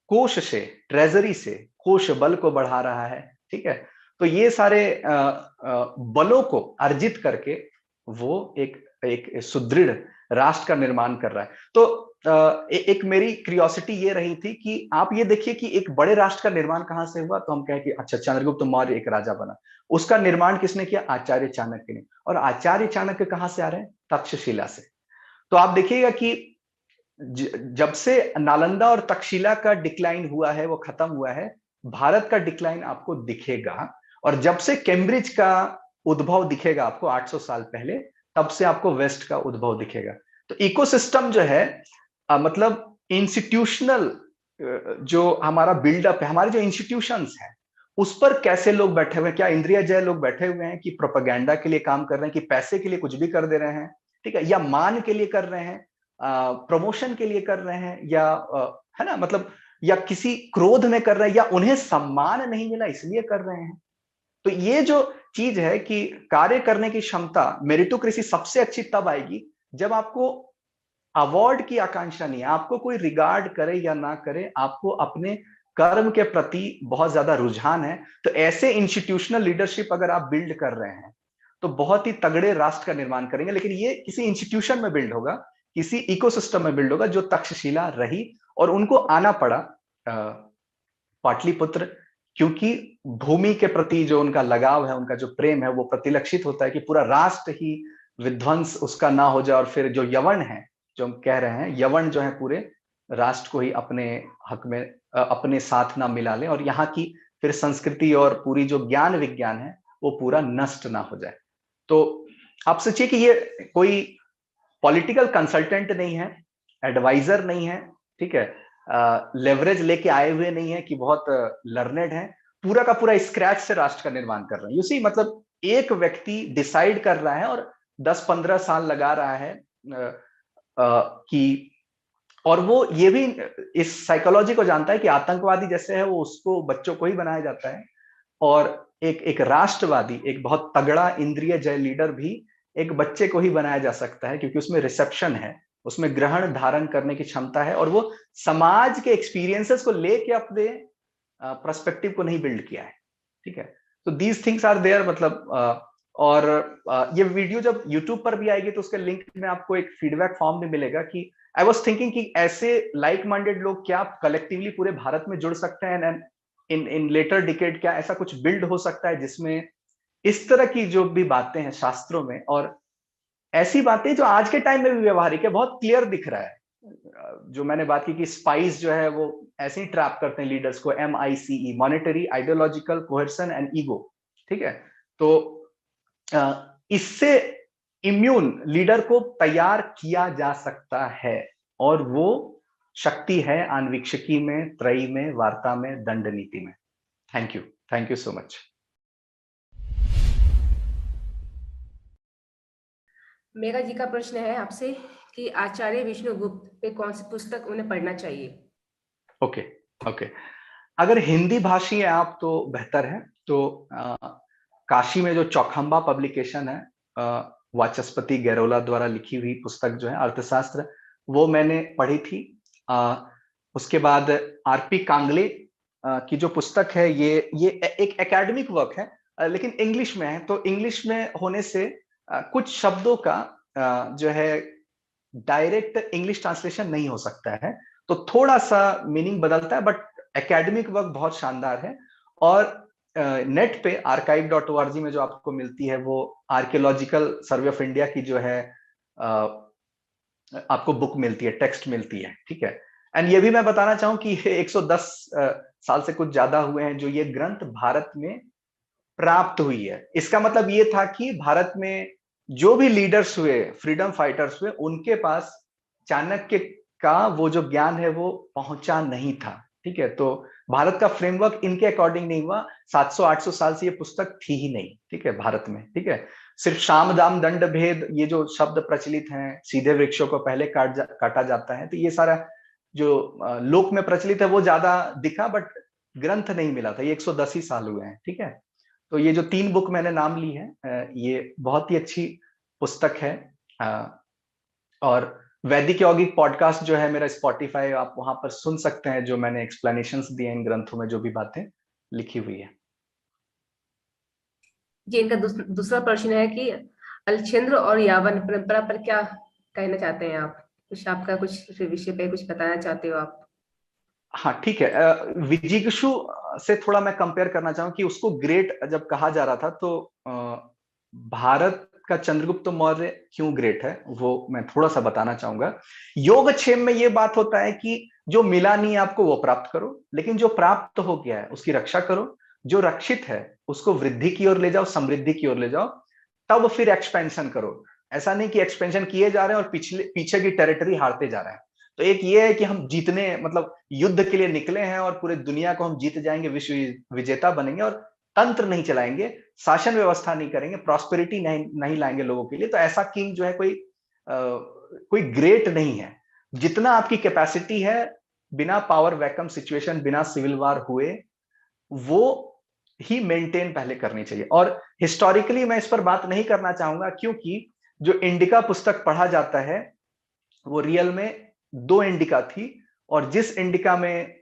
Speaker 1: कोष से, ट्रेजरी से कोष बल को बढ़ा रहा है। ठीक है, तो ये सारे बलों को अर्जित करके वो एक सुदृढ़ राष्ट्र का निर्माण कर रहा है। तो एक मेरी क्यूरियोसिटी ये रही थी कि आप ये देखिए कि एक बड़े राष्ट्र का निर्माण कहां से हुआ। तो हम कहें कि अच्छा, चंद्रगुप्त मौर्य एक राजा बना, उसका निर्माण किसने किया? आचार्य चाणक्य ने। और आचार्य चाणक्य कहां से आ रहे हैं? तक्षशिला से। तो आप देखिएगा कि जब से नालंदा और तक्षशिला का डिक्लाइन हुआ है, वो खत्म हुआ है, भारत का डिक्लाइन आपको दिखेगा। और जब से कैम्ब्रिज का उद्भव दिखेगा आपको 800 साल पहले, तब से आपको वेस्ट का उद्भव दिखेगा। तो इकोसिस्टम जो है मतलब इंस्टीट्यूशनल जो हमारा बिल्डअप है, हमारे जो इंस्टीट्यूशंस हैं, उस पर कैसे लोग बैठे हुए हैं, क्या इंद्रिय जय लोग बैठे हुए हैं कि प्रोपेगेंडा के लिए काम कर रहे हैं, कि पैसे के लिए कुछ भी कर दे रहे हैं, ठीक है, या मान के लिए कर रहे हैं, प्रमोशन के लिए कर रहे हैं, या है ना, मतलब या किसी क्रोध में कर रहे हैं, या उन्हें सम्मान नहीं मिला इसलिए कर रहे हैं। तो ये जो चीज है कि कार्य करने की क्षमता, मेरिटोक्रेसी सबसे अच्छी तब आएगी जब आपको अवार्ड की आकांक्षा नहीं है, आपको कोई रिगार्ड करे या ना करे, आपको अपने कर्म के प्रति बहुत ज्यादा रुझान है। तो ऐसे इंस्टीट्यूशनल लीडरशिप अगर आप बिल्ड कर रहे हैं तो बहुत ही तगड़े राष्ट्र का निर्माण करेंगे। लेकिन ये किसी इंस्टीट्यूशन में बिल्ड होगा, किसी इकोसिस्टम में बिल्ड होगा जो तक्षशिला रही, और उनको आना पड़ा पाटलिपुत्र, क्योंकि भूमि के प्रति जो उनका लगाव है, उनका जो प्रेम है, वो प्रतिलक्षित होता है कि पूरा राष्ट्र ही विध्वंस उसका ना हो जाए, और फिर जो यवन है, जो हम कह रहे हैं, यवन जो है पूरे राष्ट्र को ही अपने हक में अपने साथ ना मिला ले, और यहाँ की फिर संस्कृति और पूरी जो ज्ञान विज्ञान है वो पूरा नष्ट ना हो जाए। तो आप सोचिए कि ये कोई पॉलिटिकल कंसल्टेंट नहीं है, एडवाइजर नहीं है, ठीक है, लेवरेज लेके आए हुए नहीं है कि बहुत लर्नेड है, पूरा का पूरा स्क्रैच से राष्ट्र का निर्माण कर रहे हैं। यू सी, मतलब एक व्यक्ति डिसाइड कर रहा है और 10-15 साल लगा रहा है कि, और वो ये भी इस साइकोलॉजी को जानता है कि आतंकवादी जैसे है वो उसको बच्चों को ही बनाया जाता है, और एक एक राष्ट्रवादी, एक बहुत तगड़ा इंद्रिय जय लीडर भी एक बच्चे को ही बनाया जा सकता है, क्योंकि उसमें रिसेप्शन है, उसमें ग्रहण धारण करने की क्षमता है, और वो समाज के एक्सपीरियंसेस को लेके अपने पर्सपेक्टिव को नहीं बिल्ड किया है, ठीक है। तो दीज थिंग्स आर देयर, मतलब और ये वीडियो जब यूट्यूब पर भी आएगी तो उसके लिंक में आपको एक फीडबैक फॉर्म भी मिलेगा कि आई वॉज थिंकिंग कि ऐसे लाइक माइंडेड लोग क्या कलेक्टिवली पूरे भारत में जुड़ सकते हैं, एंड इन लेटर डिकेड क्या ऐसा कुछ बिल्ड हो सकता है जिसमें इस तरह की जो भी बातें हैं शास्त्रों में, और ऐसी बातें जो आज के टाइम में भी व्यवहारिक है, बहुत क्लियर दिख रहा है। जो मैंने बात की कि स्पाइस जो है वो ऐसे ही ट्रैप करते हैं लीडर्स को, MICE, monetary, ideological, coercion and ego, ठीक है। तो इससे इम्यून लीडर को तैयार किया जा सकता है, और वो शक्ति है आन्वीक्षिकी में, त्रयी में, वार्ता में, दंड नीति में। Thank you so much.
Speaker 2: Megha ji का प्रश्न है आपसे कि आचार्य विष्णुगुप्त पे कौन सी पुस्तक उन्हें पढ़ना चाहिए?
Speaker 1: ओके, अगर हिंदी भाषी है आप तो बेहतर है। तो काशी में जो चौखंबा पब्लिकेशन है, वाचस्पति गैरोला द्वारा लिखी हुई पुस्तक जो है अर्थशास्त्र, वो मैंने पढ़ी थी। उसके बाद RP कांगले की जो पुस्तक है, ये एक एकेडमिक वर्क है, लेकिन इंग्लिश में है, तो इंग्लिश में होने से कुछ शब्दों का जो है डायरेक्ट इंग्लिश ट्रांसलेशन नहीं हो सकता है, तो थोड़ा सा मीनिंग बदलता है, बट एकेडमिक वर्क बहुत शानदार है। और नेट पे archive.org में जो आपको मिलती है वो आर्कियोलॉजिकल सर्वे ऑफ इंडिया की जो है आपको बुक मिलती है, टेक्स्ट मिलती है, ठीक है। एंड ये भी मैं बताना चाहूं कि 110 साल से कुछ ज्यादा हुए हैं जो ये ग्रंथ भारत में प्राप्त हुई है। इसका मतलब ये था कि भारत में जो भी लीडर्स हुए, फ्रीडम फाइटर्स हुए, उनके पास चाणक्य का वो जो ज्ञान है वो पहुंचा नहीं था, ठीक है। तो भारत का फ्रेमवर्क इनके अकॉर्डिंग नहीं हुआ। 700-800 साल से ये पुस्तक थी ही नहीं, ठीक है, भारत में, ठीक है। सिर्फ साम दाम दंड भेद ये जो शब्द प्रचलित हैं, सीधे वृक्षों को पहले काटा जाता है, तो ये सारा जो लोक में प्रचलित है वो ज्यादा दिखा, बट ग्रंथ नहीं मिला था। ये 110 ही साल हुए हैं, ठीक है। तो ये जो 3 बुक मैंने नाम ली है, ये बहुत ही अच्छी पुस्तक है। और वैदिक यौगिक पॉडकास्ट जो है मेरा स्पॉटिफाई, आप वहां पर सुन सकते हैं जो मैंने एक्सप्लेनेशंस दिए इन ग्रंथों में, जो भी बातें लिखी हुई है।
Speaker 2: जी, इनका दूसरा प्रश्न है कि अलछेंद्र और यावन परंपरा पर क्या कहना चाहते हैं आप? कुछ आपका कुछ विषय पे कुछ बताना चाहते हो आप?
Speaker 1: हाँ, ठीक है। विजिगीषु से थोड़ा मैं कंपेयर करना चाहूँ कि उसको ग्रेट जब कहा जा रहा था, तो भारत का चंद्रगुप्त मौर्य क्यों ग्रेट है वो मैं थोड़ा सा बताना चाहूंगा। योगक्षेम में ये बात होता है कि जो मिला नहीं आपको वो प्राप्त करो, लेकिन जो प्राप्त हो गया है उसकी रक्षा करो, जो रक्षित है उसको वृद्धि की ओर ले जाओ, समृद्धि की ओर ले जाओ, तब फिर एक्सपेंशन करो। ऐसा नहीं कि एक्सपेंशन किए जा रहे हैं और पीछे की टेरिटरी हारते जा रहे हैं। तो एक ये है कि हम जीतने, मतलब युद्ध के लिए निकले हैं और पूरे दुनिया को हम जीत जाएंगे, विश्व विजेता बनेंगे, और तंत्र नहीं चलाएंगे, शासन व्यवस्था नहीं करेंगे, प्रॉस्पेरिटी नहीं लाएंगे लोगों के लिए, तो ऐसा किंग जो है कोई ग्रेट नहीं है। जितना आपकी कैपेसिटी है, बिना पावर वैकम सिचुएशन, बिना सिविल वार हुए, वो ही मेंटेन पहले करनी चाहिए। और हिस्टोरिकली मैं इस पर बात नहीं करना चाहूंगा, क्योंकि जो इंडिका पुस्तक पढ़ा जाता है वो रियल में 2 इंडिका थी, और जिस इंडिका में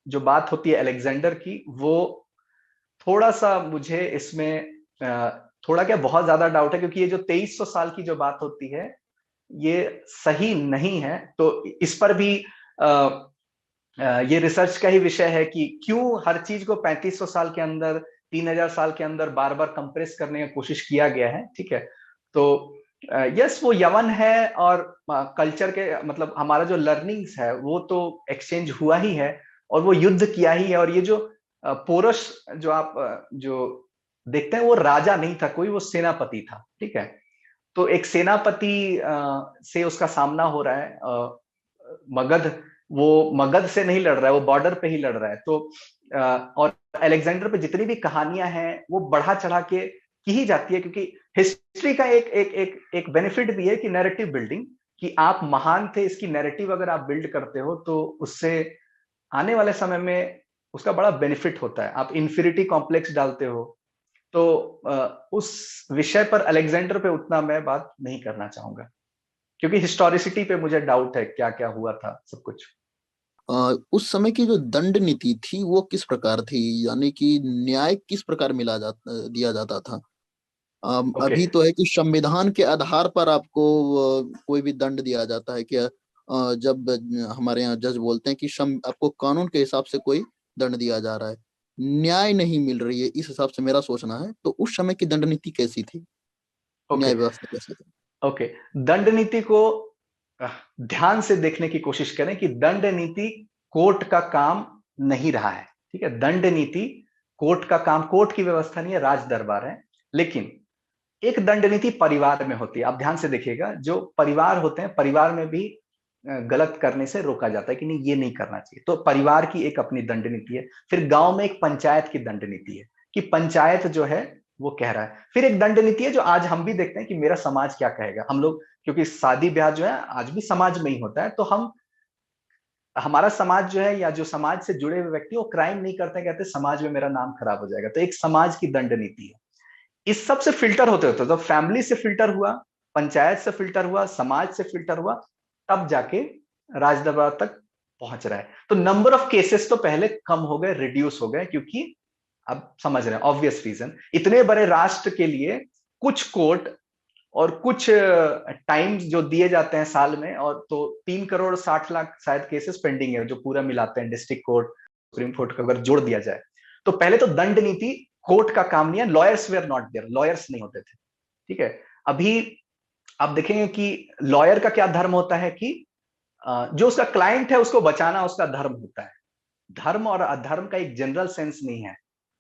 Speaker 1: जो बात होती है अलेक्जेंडर की, वो थोड़ा सा मुझे इसमें थोड़ा क्या बहुत ज्यादा डाउट है, क्योंकि ये जो 2300 साल की जो बात होती है ये सही नहीं है। तो इस पर भी ये रिसर्च का ही विषय है कि क्यों हर चीज को 3500 साल के अंदर, 3000 साल के अंदर बार बार कंप्रेस करने की कोशिश किया गया है। ठीक है, तो यस वो यवन है, और कल्चर के मतलब हमारा जो लर्निंग्स है वो तो एक्सचेंज हुआ ही है, और वो युद्ध किया ही है। और ये जो पोरस जो आप जो देखते हैं, वो राजा नहीं था कोई, वो सेनापति था। ठीक है, तो एक सेनापति से उसका सामना हो रहा है। मगध, वो मगध से नहीं लड़ रहा है, वो बॉर्डर पे ही लड़ रहा है। तो और अलेक्जेंडर पे जितनी भी कहानियां हैं वो बढ़ा चढ़ा के की ही जाती है, क्योंकि हिस्ट्री का एक एक एक एक बेनिफिट भी है कि नैरेटिव बिल्डिंग, कि आप महान थे इसकी नैरेटिव अगर आप बिल्ड करते हो तो उससे आने वाले समय में उसका बड़ा बेनिफिट होता है। आप इंफीरिटी कॉम्प्लेक्स डालते हो। तो उस विषय पर अलेक्जेंडर पे उतना मैं बात नहीं करना चाहूंगा, क्योंकि हिस्टोरिसिटी पे मुझे डाउट है क्या क्या हुआ था सब कुछ।
Speaker 3: उस समय की जो दंड नीति थी वो किस प्रकार थी, यानी कि न्याय किस प्रकार दिया जाता था?
Speaker 1: ओके।
Speaker 3: अभी तो है कि संविधान के आधार पर आपको कोई भी दंड दिया जाता है कि जब हमारे यहाँ जज बोलते हैं कि आपको कानून के हिसाब से कोई दंड दिया जा रहा है, न्याय नहीं मिल रही है, इस हिसाब से मेरा सोचना है। तो उस समय की दंड नीति कैसी थी,
Speaker 1: ओके।
Speaker 3: न्याय व्यवस्था कैसी थी?
Speaker 1: ओके, दंड नीति को ध्यान से देखने की कोशिश करें कि दंड नीति कोर्ट का काम नहीं रहा है। ठीक है, दंड नीति कोर्ट का काम, कोर्ट की व्यवस्था नहीं है, राज दरबार है। लेकिन एक दंड नीति परिवार में होती है। आप ध्यान से देखिएगा, जो परिवार होते हैं, परिवार में भी गलत करने से रोका जाता है कि नहीं ये नहीं करना चाहिए। तो परिवार की एक अपनी दंड नीति है। फिर गांव में एक पंचायत की दंड नीति है, कि पंचायत जो है वो कह रहा है। फिर एक दंड नीति है जो आज हम भी देखते हैं कि मेरा समाज क्या कहेगा। हम लोग, क्योंकि शादी ब्याह जो है आज भी समाज में ही होता है, तो हम, हमारा समाज जो है या जो समाज से जुड़े हुए व्यक्ति वो क्राइम नहीं करते, कहते समाज में मेरा नाम खराब हो जाएगा। तो एक समाज की दंड नीति है। इस सब से फिल्टर होते होते तो फैमिली से फिल्टर हुआ, पंचायत से फिल्टर हुआ, समाज से फिल्टर हुआ, तब जाके राज दरबार तक पहुंच रहा है। तो नंबर ऑफ केसेस तो पहले कम हो गए, रिड्यूस हो गए, क्योंकि अब समझ रहे हैं ऑब्वियस रीजन, इतने बड़े राष्ट्र के लिए कुछ कोर्ट और कुछ टाइम्स जो दिए जाते हैं साल में, और तो 3 करोड़ 60 लाख शायद केसेस पेंडिंग है जो पूरा मिलाते हैं डिस्ट्रिक्ट कोर्ट, सुप्रीम कोर्ट का अगर जोड़ दिया जाए। तो पहले तो दंड नीति कोर्ट का काम नहीं है, lawyers were not there, lawyers नहीं होते थे। ठीक है, अभी आप देखेंगे कि लॉयर का क्या धर्म होता है कि जो उसका क्लाइंट है उसको बचाना उसका धर्म होता है। धर्म और अधर्म का एक जनरल सेंस नहीं है,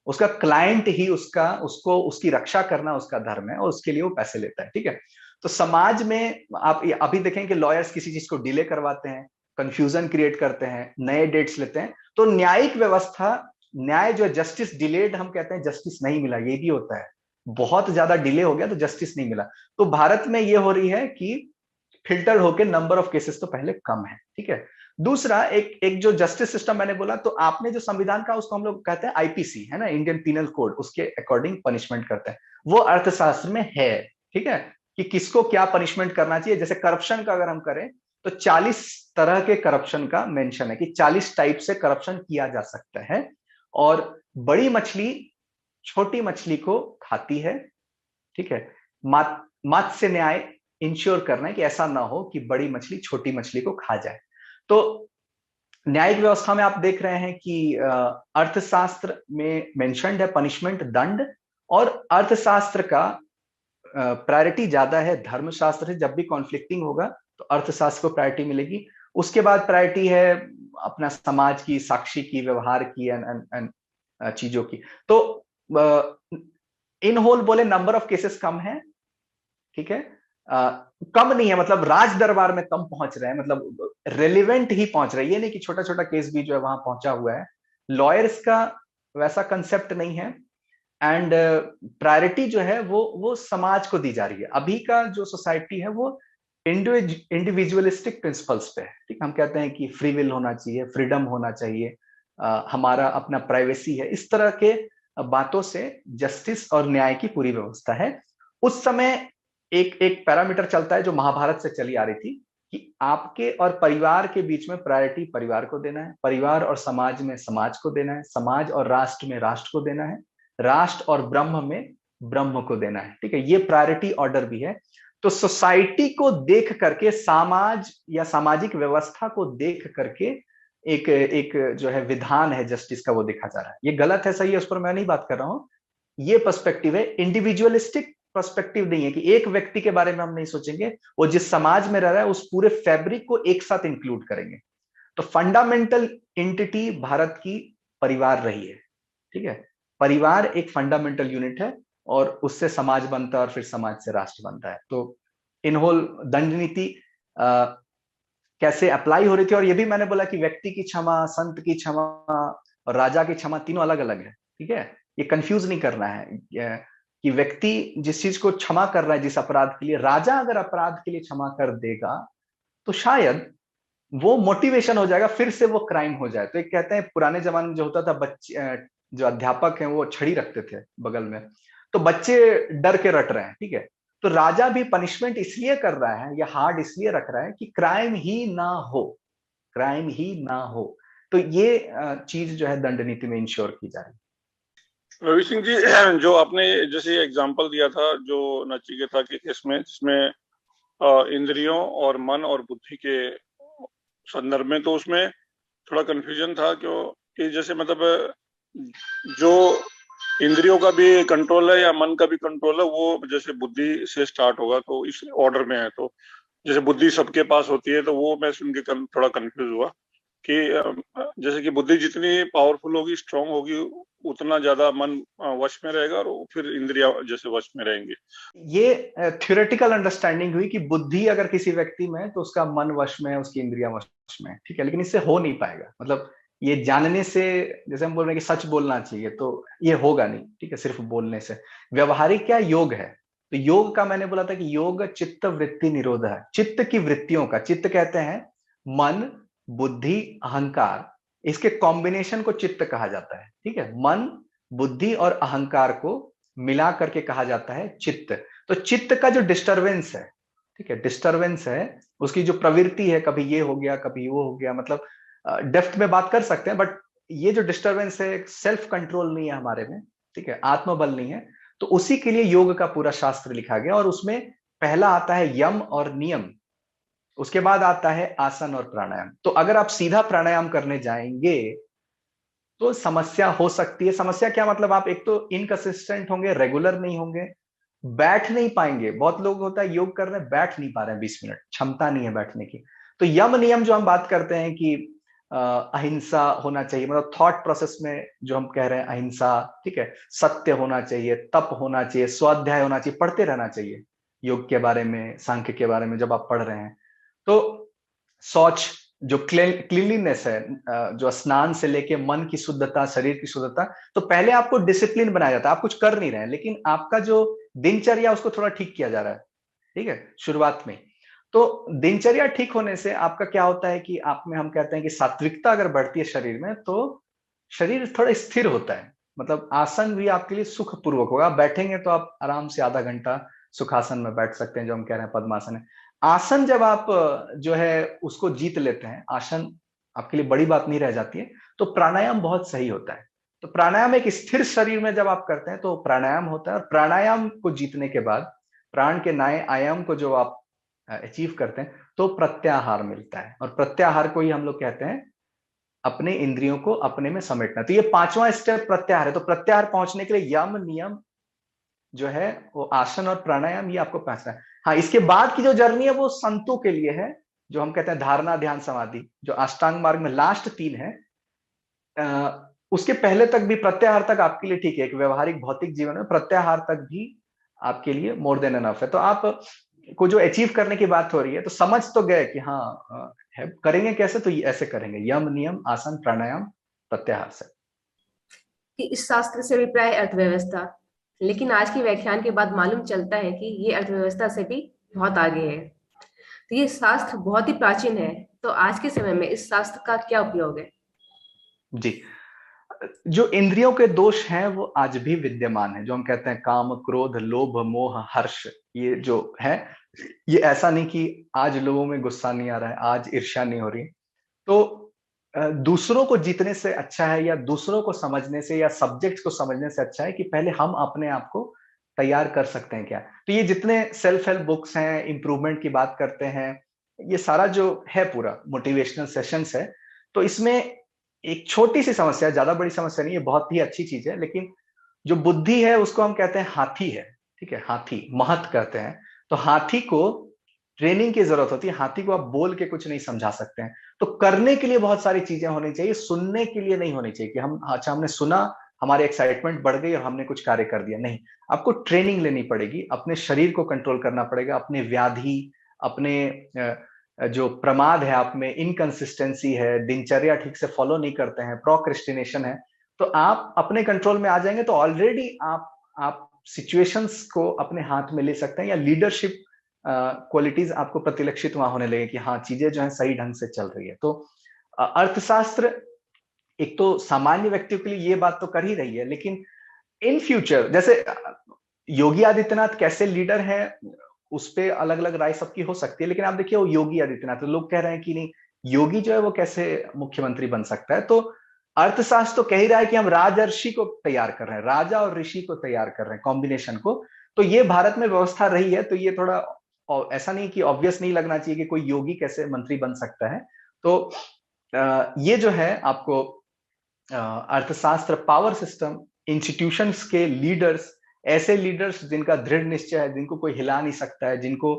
Speaker 1: उसका क्लाइंट ही उसका, उसको उसकी रक्षा करना उसका धर्म है, और उसके लिए वो पैसे लेता है। ठीक है, तो समाज में आप अभी देखें कि लॉयर्स किसी चीज को डिले करवाते हैं, कंफ्यूजन क्रिएट करते हैं, नए डेट्स लेते हैं। तो न्यायिक व्यवस्था, न्याय जो है, जस्टिस डिलेड हम कहते हैं, जस्टिस नहीं मिला, ये भी होता है। बहुत ज्यादा डिले हो गया तो जस्टिस नहीं मिला। तो भारत में ये हो रही है कि फिल्टर होके नंबर ऑफ केसेस तो पहले कम है। ठीक है, दूसरा एक एक जो जस्टिस सिस्टम मैंने बोला, तो आपने जो संविधान का उसको हम लोग कहते हैं आईपीसी, है ना, इंडियन पिनल कोड, उसके अकॉर्डिंग पनिशमेंट करते हैं, वो अर्थशास्त्र में है। ठीक है, कि किसको क्या पनिशमेंट करना चाहिए। जैसे करप्शन का अगर हम करें तो 40 तरह के करप्शन का मेंशन है, कि 40 टाइप से करप्शन किया जा सकता है, और बड़ी मछली छोटी मछली को खाती है। ठीक है, मत्स्य न्याय इंश्योर करना है कि ऐसा ना हो कि बड़ी मछली छोटी मछली को खा जाए। तो न्यायिक व्यवस्था में आप देख रहे हैं कि अर्थशास्त्र में मेंशन्ड है पनिशमेंट, दंड, और अर्थशास्त्र का प्रायोरिटी ज्यादा है धर्मशास्त्र से। जब भी कॉन्फ्लिक्टिंग होगा तो अर्थशास्त्र को प्रायोरिटी मिलेगी। उसके बाद प्रायोरिटी है अपना समाज की, साक्षी की, व्यवहार की, चीजों की। तो इन होल बोले नंबर ऑफ केसेस कम है। ठीक है, कम नहीं है मतलब राज दरबार में कम पहुंच रहे हैं, मतलब रेलिवेंट ही पहुंच रहे हैं। ये नहीं कि छोटा छोटा केस भी जो है वहां पहुंचा हुआ है। लॉयर्स का वैसा कंसेप्ट नहीं है, एंड प्रायोरिटी जो है वो समाज को दी जा रही है। अभी का जो सोसाइटी है वो इंडिविजुअलिस्टिक प्रिंसिपल्स पे है। ठीक, हम कहते हैं कि फ्री विल होना चाहिए, फ्रीडम होना चाहिए, हमारा अपना प्राइवेसी है, इस तरह के बातों से जस्टिस और न्याय की पूरी व्यवस्था है। उस समय एक एक पैरामीटर चलता है जो महाभारत से चली आ रही थी, कि आपके और परिवार के बीच में प्रायोरिटी परिवार को देना है, परिवार और समाज में समाज को देना है, समाज और राष्ट्र में राष्ट्र को देना है, राष्ट्र और ब्रह्म में ब्रह्म को देना है। ठीक है, ये प्रायोरिटी ऑर्डर भी है। तो सोसाइटी को देख करके, समाज या सामाजिक व्यवस्था को देख करके एक एक जो है विधान है जस्टिस का, वो देखा जा रहा है। ये गलत है सही है उस पर मैं नहीं बात कर रहा हूं। ये पर्सपेक्टिव है, इंडिविजुअलिस्टिक पर्सपेक्टिव नहीं है कि एक व्यक्ति के बारे में हम नहीं सोचेंगे, वो जिस समाज में रह रहा है उस पूरे फैब्रिक को एक साथ इंक्लूड करेंगे। तो फंडामेंटल एंटिटी भारत की परिवार रही है, ठीक है। परिवार एक फंडामेंटल यूनिट है और उससे समाज बनता है और फिर समाज से राष्ट्र बनता है। तो इन होल दंड नीति कैसे अप्लाई हो रही थी, और ये भी मैंने बोला कि व्यक्ति की क्षमा, संत की क्षमा और राजा की क्षमा तीनों अलग अलग है, ठीक है। ये कंफ्यूज नहीं करना है कि व्यक्ति जिस चीज को क्षमा कर रहा है, जिस अपराध के लिए, राजा अगर अपराध के लिए क्षमा कर देगा तो शायद वो मोटिवेशन हो जाएगा, फिर से वो क्राइम हो जाए। तो एक कहते हैं पुराने जमाने में जो होता था, बच्चे जो अध्यापक हैं वो छड़ी रखते थे बगल में, तो बच्चे डर के रट रहे हैं, ठीक है। तो राजा भी पनिशमेंट इसलिए कर रहा है या हार्ड इसलिए रख रहा है कि क्राइम ही ना हो, क्राइम ही ना हो। तो ये चीज जो है दंड नीति में इंश्योर की जा रही है।
Speaker 4: रवि सिंह जी, जो आपने जैसे एग्जांपल दिया था जो नचिकेता के केस में, जिसमें इंद्रियों और मन और बुद्धि के संदर्भ में, तो उसमें थोड़ा कंफ्यूजन था कि जैसे मतलब जो इंद्रियों का भी कंट्रोल है या मन का भी कंट्रोल है, वो जैसे बुद्धि से स्टार्ट होगा, तो इस ऑर्डर में है। तो जैसे बुद्धि सबके पास होती है, तो वो मैं सुन के थोड़ा कंफ्यूज हुआ कि जैसे कि बुद्धि जितनी पावरफुल होगी, स्ट्रांग होगी, उतना ज्यादा मन वश में रहेगा और फिर इंद्रिया जैसे वश में रहेंगे।
Speaker 1: ये थ्योरेटिकल अंडरस्टैंडिंग हुई कि बुद्धि अगर किसी व्यक्ति में है तो उसका मन वश में है, उसकी इंद्रिया वश में है, ठीक है। लेकिन इससे हो नहीं पाएगा, मतलब ये जानने से, जैसे हम बोल रहे हैं कि सच बोलना चाहिए, तो ये होगा नहीं, ठीक है, सिर्फ बोलने से। व्यवहारिक क्या योग है, तो योग का मैंने बोला था कि योग चित्त वृत्ति निरोध है। चित्त की वृत्तियों का, चित्त कहते हैं मन, बुद्धि, अहंकार, इसके कॉम्बिनेशन को चित्त कहा जाता है, ठीक है। मन, बुद्धि और अहंकार को मिला करके कहा जाता है चित्त। तो चित्त का जो डिस्टरबेंस है, ठीक है, डिस्टरबेंस है, उसकी जो प्रवृत्ति है, कभी ये हो गया कभी वो हो गया, मतलब डेप्थ में बात कर सकते हैं, बट ये जो डिस्टरबेंस है, सेल्फ कंट्रोल नहीं है हमारे में, ठीक है, आत्मबल नहीं है। तो उसी के लिए योग का पूरा शास्त्र लिखा गया, और उसमें पहला आता है यम और नियम, उसके बाद आता है आसन और प्राणायाम। तो अगर आप सीधा प्राणायाम करने जाएंगे तो समस्या हो सकती है। समस्या क्या, मतलब आप एक तो इनकंसिस्टेंट होंगे, रेगुलर नहीं होंगे, बैठ नहीं पाएंगे। बहुत लोग होता है योग कर रहे हैं, बैठ नहीं पा रहे हैं 20 मिनट, क्षमता नहीं है बैठने की। तो यम नियम जो हम बात करते हैं कि अहिंसा होना चाहिए, मतलब थॉट प्रोसेस में जो हम कह रहे हैं अहिंसा, ठीक है, सत्य होना चाहिए, तप होना चाहिए, स्वाध्याय होना चाहिए, पढ़ते रहना चाहिए योग के बारे में, सांख्य के बारे में जब आप पढ़ रहे हैं। तो शौच, जो क्लीनलीनेस है, जो स्नान से लेके मन की शुद्धता, शरीर की शुद्धता, तो पहले आपको डिसिप्लिन बनाया जाता है। आप कुछ कर नहीं रहे हैं, लेकिन आपका जो दिनचर्या उसको थोड़ा ठीक किया जा रहा है, ठीक है, शुरुआत में। तो दिनचर्या ठीक होने से आपका क्या होता है कि आप में हम कहते हैं कि सात्विकता अगर बढ़ती है शरीर में, तो शरीर थोड़ा स्थिर होता है, मतलब आसन भी आपके लिए सुखपूर्वक होगा। बैठेंगे तो आप आराम से आधा घंटा सुखासन में बैठ सकते हैं, जो हम कह रहे हैं पद्मासन है। आसन जब आप जो है उसको जीत लेते हैं, आसन आपके लिए बड़ी बात नहीं रह जाती है, तो प्राणायाम बहुत सही होता है। तो प्राणायाम एक स्थिर शरीर में जब आप करते हैं तो प्राणायाम होता है, और प्राणायाम को जीतने के बाद प्राण के नए आयाम को जो आप अचीव करते हैं तो प्रत्याहार मिलता है, और प्रत्याहार को ही हम लोग कहते हैं अपने इंद्रियों को अपने में समेटना। तो ये पांचवा स्टेप प्रत्याहार है। तो प्रत्याहार पहुंचने के लिए यम नियम जो है वो आसन और प्राणायाम, ये आपको पहुंचना है। हाँ, इसके बाद की जो जर्नी है वो संतों के लिए है, जो हम कहते हैं धारणा, ध्यान, समाधि, जो अष्टांग मार्ग में लास्ट 3 है। उसके पहले तक भी, प्रत्याहार तक आपके लिए ठीक है, एक व्यवहारिक भौतिक जीवन में प्रत्याहार तक भी आपके लिए मोर देन एनफ है। तो आप को जो अचीव करने की बात हो रही है, तो समझ तो गए कि हाँ है, करेंगे कैसे, तो ऐसे करेंगे, यम नियम आसन प्राणायाम प्रत्याहार से।
Speaker 2: कि इस शास्त्र से अभिप्राय अर्थव्यवस्था, लेकिन आज के व्याख्यान के बाद मालूम चलता है कि ये अर्थव्यवस्था से भी बहुत आगे है। तो ये शास्त्र बहुत ही प्राचीन है, तो आज के समय में इस शास्त्र का क्या उपयोग है?
Speaker 1: जी, जो इंद्रियों के दोष हैं वो आज भी विद्यमान है, जो हम कहते हैं काम, क्रोध, लोभ, मोह, हर्ष, ये जो है, ये ऐसा नहीं कि आज लोगों में गुस्सा नहीं आ रहा है, आज ईर्ष्या नहीं हो रही। तो दूसरों को जीतने से अच्छा है, या दूसरों को समझने से, या सब्जेक्ट को समझने से अच्छा है कि पहले हम अपने आप को तैयार कर सकते हैं क्या। तो ये जितने सेल्फ हेल्प बुक्स हैं, इंप्रूवमेंट की बात करते हैं, ये सारा जो है पूरा मोटिवेशनल सेशंस है, तो इसमें एक छोटी सी समस्या, ज्यादा बड़ी समस्या नहीं है, बहुत ही अच्छी चीज है, लेकिन जो बुद्धि है उसको हम कहते हैं हाथी है, ठीक है, हाथी महत कहते हैं। तो हाथी को ट्रेनिंग की जरूरत होती है, हाथी को आप बोल के कुछ नहीं समझा सकते हैं। तो करने के लिए बहुत सारी चीजें होनी चाहिए, सुनने के लिए नहीं होनी चाहिए कि हम अच्छा हमने सुना, हमारे एक्साइटमेंट बढ़ गई और हमने कुछ कार्य कर दिया, नहीं। आपको ट्रेनिंग लेनी पड़ेगी, अपने शरीर को कंट्रोल करना पड़ेगा, अपने व्याधि, अपने जो प्रमाद है, आप में इनकंसिस्टेंसी है, दिनचर्या ठीक से फॉलो नहीं करते हैं, प्रोक्रेस्टिनेशन है, तो आप अपने कंट्रोल में आ जाएंगे तो ऑलरेडी आप सिचुएशंस को अपने हाथ में ले सकते हैं, या लीडरशिप क्वालिटीज आपको प्रतिलक्षित वहां होने लगे कि हाँ चीजें जो है सही ढंग से चल रही है। तो अर्थशास्त्र एक तो सामान्य व्यक्तियों के लिए ये बात तो कर ही रही है, लेकिन इन फ्यूचर जैसे योगी आदित्यनाथ कैसे लीडर है उस पे अलग अलग राय सबकी हो सकती है, लेकिन आप देखिए वो योगी आदित्यनाथ, तो लोग कह रहे हैं कि नहीं योगी जो है वो कैसे मुख्यमंत्री बन सकता है। तो अर्थशास्त्र तो कह ही रहा है कि हम राजर्षि को तैयार कर रहे हैं, राजा और ऋषि को तैयार कर रहे हैं, कॉम्बिनेशन को। तो ये भारत में व्यवस्था रही है, तो ये थोड़ा ऐसा नहीं कि ऑब्वियस नहीं लगना चाहिए कि कोई योगी कैसे मंत्री बन सकता है। तो ये जो है आपको अर्थशास्त्र, पावर सिस्टम, इंस्टीट्यूशंस के लीडर्स, ऐसे लीडर्स जिनका दृढ़ निश्चय है, जिनको कोई हिला नहीं सकता है, जिनको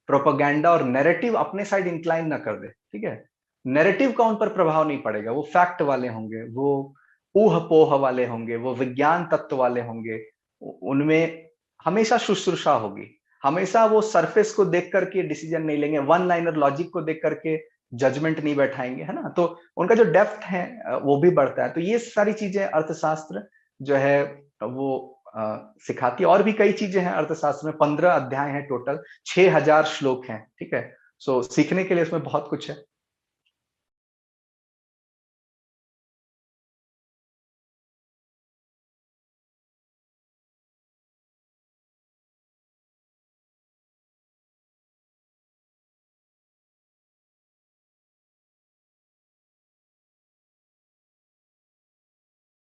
Speaker 1: प्रोपेगेंडा और नैरेटिव अपने साइड इंक्लाइन ना कर दे, ठीक है, नैरेटिव का उन पर प्रभाव नहीं पड़ेगा, वो फैक्ट वाले होंगे, वो ऊह पोह वाले होंगे, वो विज्ञान तत्व वाले होंगे, उनमें हमेशा शुश्रूषा होगी, हमेशा वो सरफेस को देख करके डिसीजन नहीं लेंगे, वन लाइनर लॉजिक को देख करके जजमेंट नहीं बैठाएंगे, है ना। तो उनका जो डेप्थ है वो भी बढ़ता है। तो ये सारी चीजें अर्थशास्त्र जो है वो सिखाती है। और भी कई चीजें हैं अर्थशास्त्र में, 15 अध्याय हैं टोटल, 6000 श्लोक हैं, ठीक है। सो सीखने के लिए इसमें बहुत कुछ है।